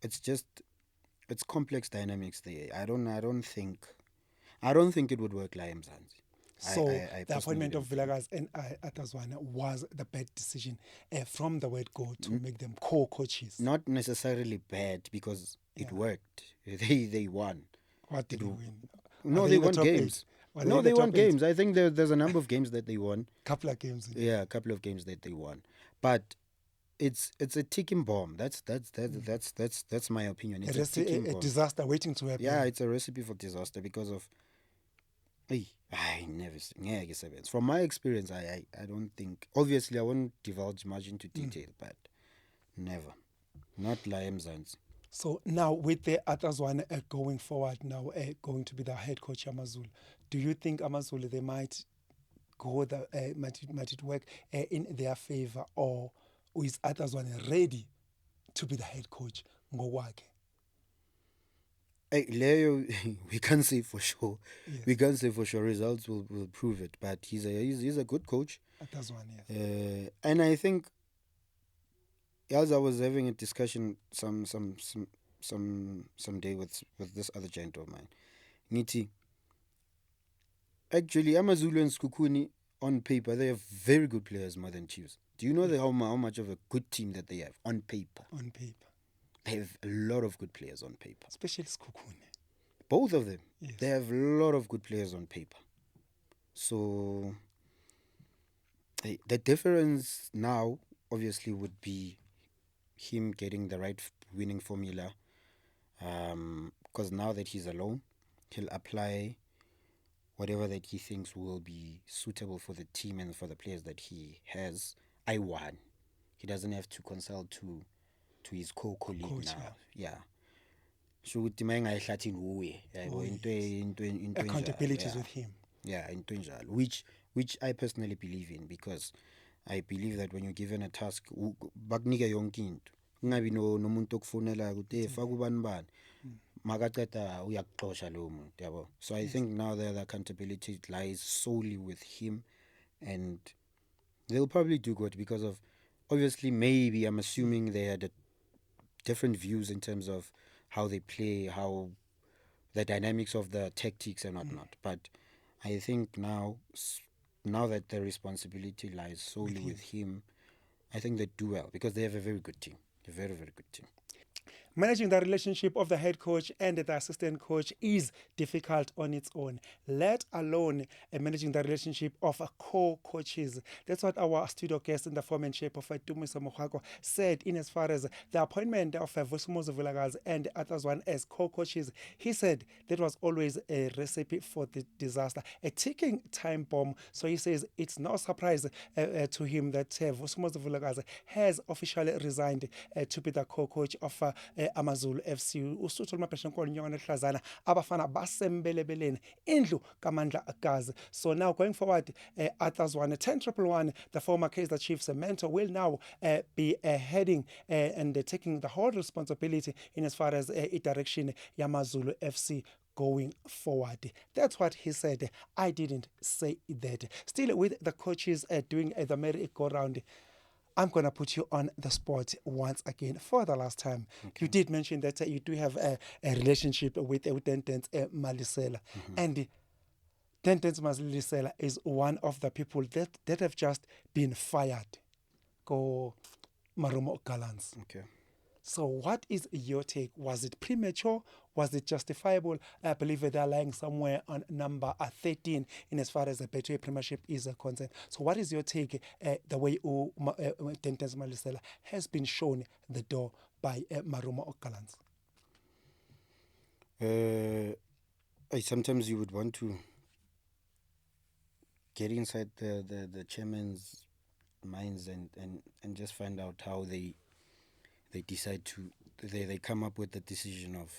it's complex dynamics there. I don't think it would work like eMzansi. So the appointment of Vilakazi and Arthur Zwane was the bad decision from the word go to make them co-coaches. Not necessarily bad, because it worked. They won. What did they win? No, they won games. No, they won games. I think there's a number of games that they won. Couple of games. Yeah, a couple of games that they won. But it's a ticking bomb. That's my opinion. It's a disaster waiting to happen. Yeah, it's a recipe for disaster because of from my experience, I don't think. Obviously, I won't divulge much into detail, but never, not like eMzansi. So now with the Arthur Zwane going forward, now going to be the head coach Amazulu, do you think Amazulu they might go might it work in their favor, or is Arthur Zwane ready to be the head coach ngowakhe? Leo, we can't say for sure. Yes. We can't say for sure. Results will prove it. But he's a good coach. Arthur Zwane, yes. And I think, as I was having a discussion some day with this other giant of mine, Niti. Actually, Amazulu and Skukuni on paper, they have very good players more than Chiefs. Do you know how much of a good team that they have on paper? On paper. They have a lot of good players on paper. Especially Skukuni. Both of them. Yes. They have a lot of good players on paper. So the difference now, obviously, would be him getting the right winning formula. Because now that he's alone, he'll apply whatever that he thinks will be suitable for the team and for the players that he has. I won. He doesn't have to consult to his co-colleague Coach, now. Yeah. So ukuthi mayengayihlathi nguye yabo into accountability is with him. Yeah, into enjalo, which I personally believe in, because I believe that when you're given a task bakunike yonke into, kungabi nomuntu okufonela ukuthi faka ubani bani makaceda uyakuxosha lowo muntu yabo. So I think now the accountability lies solely with him, and they'll probably do good because of, obviously, maybe I'm assuming they had different views in terms of how they play, how the dynamics of the tactics and whatnot. But I think now that the responsibility lies solely with him, I think they do well because they have a very good team, a very, very good team. Managing the relationship of the head coach and the assistant coach is difficult on its own, let alone managing the relationship of co-coaches. That's what our studio guest in the form and shape of Tumiso Mohako said in as far as the appointment of Vusumuzi Vilakazi and others one as co-coaches. He said that was always a recipe for the disaster, a ticking time bomb. So he says it's no surprise to him that Vusumuzi Vilakazi has officially resigned to be the co-coach of Amazulu FC. Usuthu Mapesha Nkonyona Hlazana abafana basembelebeleni indlu kaMandla Gazi. So now going forward, others one 10-111, the former Kaizer Chiefs mentor, will now be heading and taking the whole responsibility in as far as direction Yamazulu FC going forward. That's what he said. I didn't say that. Still with the coaches doing the merry-go-round, I'm going to put you on the spot once again for the last time. Okay. You did mention that you do have a relationship with Tentens Malisela. And Tentens Malisela is one of the people that have just been fired. Go Marumo Gallants. Okay. So what is your take? Was it premature? Was it justifiable? I believe they're lying somewhere on number 13 in as far as the Betway Premiership is concerned. So what is your take the way Tentens Malisela has been shown the door by Marumo Okalans? Sometimes you would want to get inside the chairman's minds and just find out how they decide to they come up with the decision of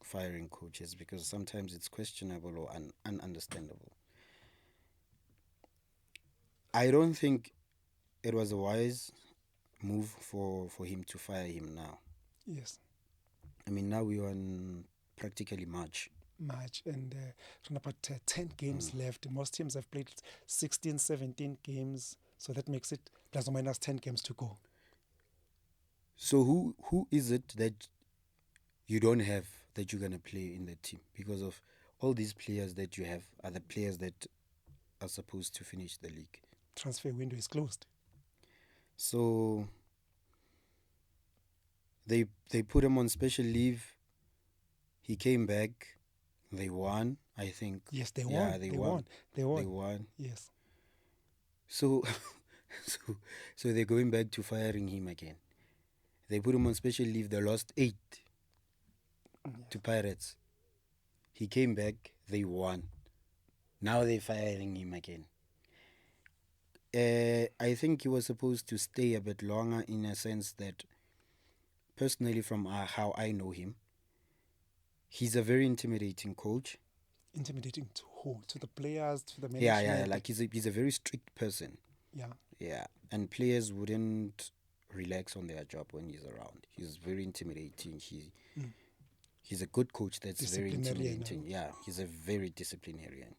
firing coaches, because sometimes it's questionable or ununderstandable. I don't think it was a wise move for him to fire him now. Yes. I mean, now we're on practically March, and around about 10 games left. Most teams have played 16, 17 games, so that makes it plus or minus 10 games to go. So who is it that you don't have that you're going to play in the team? Because of all these players that you have are the players that are supposed to finish the league. Transfer window is closed. So they put him on special leave. He came back. They won, I think. Yes, they won. Yeah, they won. They won. They won. Yes. So they're going back to firing him again. They put him on special leave. They lost 8 to Pirates. He came back. They won. Now they're firing him again. I think he was supposed to stay a bit longer, in a sense that, personally, from how I know him, he's a very intimidating coach. Intimidating to who? To the players, to the management? Yeah. Like he's a very strict person. Yeah. And players wouldn't relax on their job when he's around. He's very intimidating. He's a good coach that's very intimidating. Yeah, he's a very disciplinarian.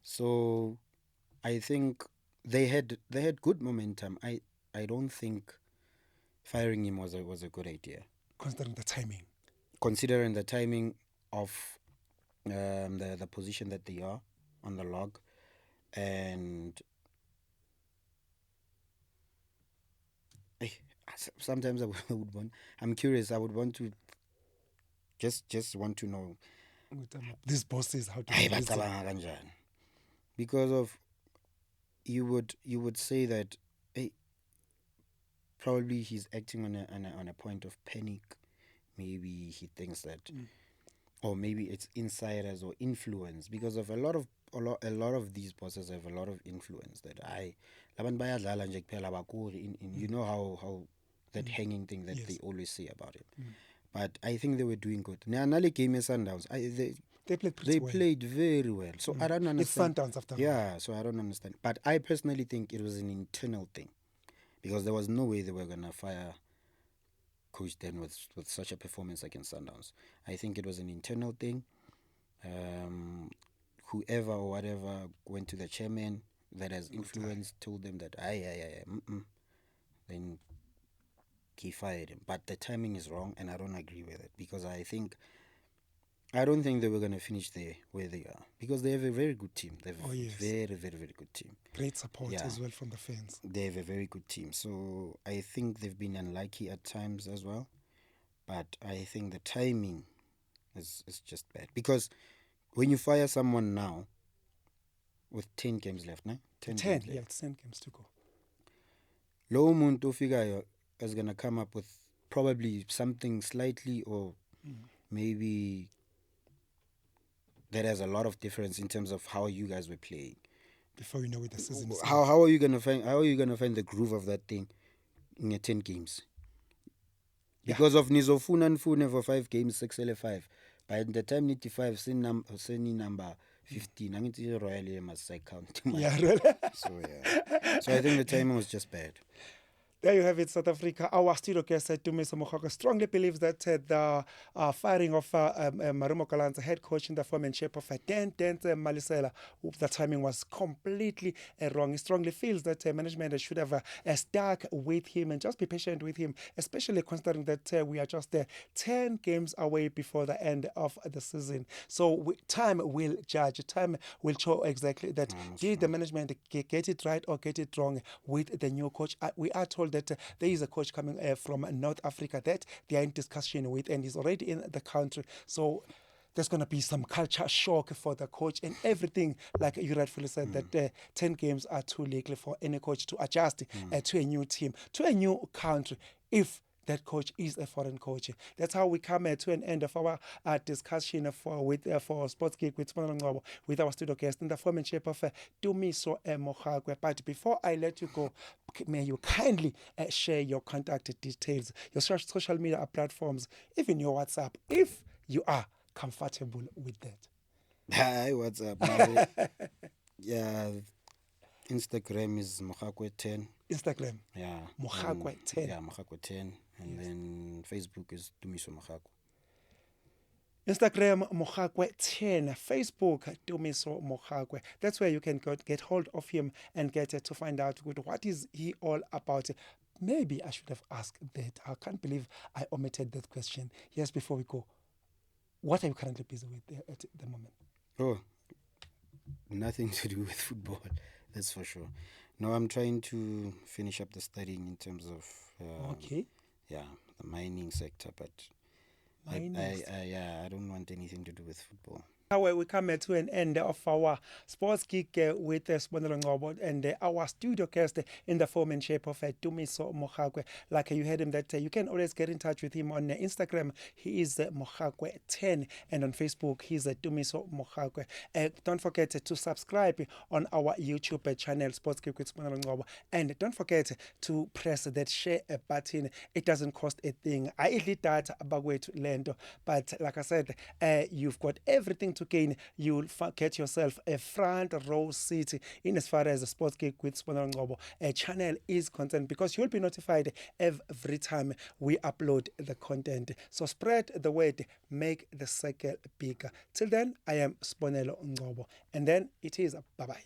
So I think they had good momentum. I don't think firing him was a good idea. Considering the timing of the position that they are on the log, and sometimes I would want. I'm curious. I would want to just want to know these bosses how to because of you would say that probably he's acting on a point of panic. Maybe he thinks that or maybe it's insiders or influence, because of a lot of these bosses have a lot of influence that labantu bayadlala nje kuphela abakuri in you know how that hanging thing that Yes. they always say about it. But I think they were doing good. Nale game is Sundowns. They played pretty They well. played very well. So I don't It's understand. Sundowns after all. Yeah, so I don't understand. But I personally think it was an internal thing, because there was no way they were gonna fire Coach Den with such a performance against Sundowns. I think it was an internal thing. Whoever or whatever went to the chairman that has influence told them that then he fired him. But the timing is wrong, and I don't agree with it, because I don't think they were going to finish there where they are, because they have a very good team. They have Oh, a yes. very, very, very good team. Great support Yeah. as well from the fans. They have a very good team. So I think they've been unlucky at times as well. But I think the timing is just bad. Because when you fire someone now with 10 games left, no? 10, games left, yeah, it's 10 games to go. low muntu ofikayo is going to come up with probably something slightly or maybe that has a lot of difference in terms of how you guys were playing. Before you know it, the season is How are you gonna find the groove of that thing in 10 games? Because of Nizofuna and Fune for 5 games, 6L5. By the time 95, send number 15. I mean, Royal must count. Yeah, really. So yeah. So I think the timing was just bad. There you have it, South Africa. Our studio guest, Tumiso Mokgakwe, strongly believes that the firing of Marumo Kalanza, head coach in the form and shape of Dent Malisela, the timing was completely wrong. He strongly feels that management should have stuck with him and just be patient with him, especially considering that we are just 10 games away before the end of the season. So time will judge. Time will show exactly that did the management get it right or get it wrong with the new coach. We are told that there is a coach coming from North Africa that they are in discussion with, and he's already in the country. So there's going to be some culture shock for the coach and everything, like you rightfully said, that 10 games are too little for any coach to adjust to a new team, to a new country, if that coach is a foreign coach. That's how we come to an end of our discussion for Sports Geek with Sibonelo Ngcobo, with our studio guest in the form and shape of Tumiso Mokgakwe. But before I let you go, may you kindly share your contact details, your social media platforms, even your WhatsApp, if you are comfortable with that. Hi, what's up? Yeah, Instagram is Mokgakwe10. Instagram, Yeah. Mokgakwe10. Yeah, Mokgakwe10. And then Facebook is Tumiso Mokgakwe. Instagram, Mokgakwe10. Facebook, Tumiso Mokgakwe. That's where you can get hold of him and get to find out what is he all about. Maybe I should have asked that. I can't believe I omitted that question. Yes, before we go, what are you currently busy with at the moment? Oh, nothing to do with football, that's for sure. No, I'm trying to finish up the studying in terms of Okay. yeah, the mining sector, but I don't want anything to do with football. Now we come to an end of our Sports Geek with Sibonelo Ngcobo and our studio guest in the form and shape of Tumiso Mokgakwe. Like you heard him, that you can always get in touch with him on Instagram. He is Mokgakwe10, and on Facebook he's Tumiso Mokgakwe. Don't forget to subscribe on our YouTube channel, Sports Geek with Sibonelo Ngcobo, and don't forget to press that share button. It doesn't cost a thing. I edit that about way to land, but like I said, you've got everything to gain. You'll get yourself a front row seat in as far as the Sports Geek with Sibonelo Ngcobo channel is concerned, because you'll be notified every time we upload the content. So spread the word, make the circle bigger. Till then, I am Sibonelo Ngcobo, and then it is bye-bye.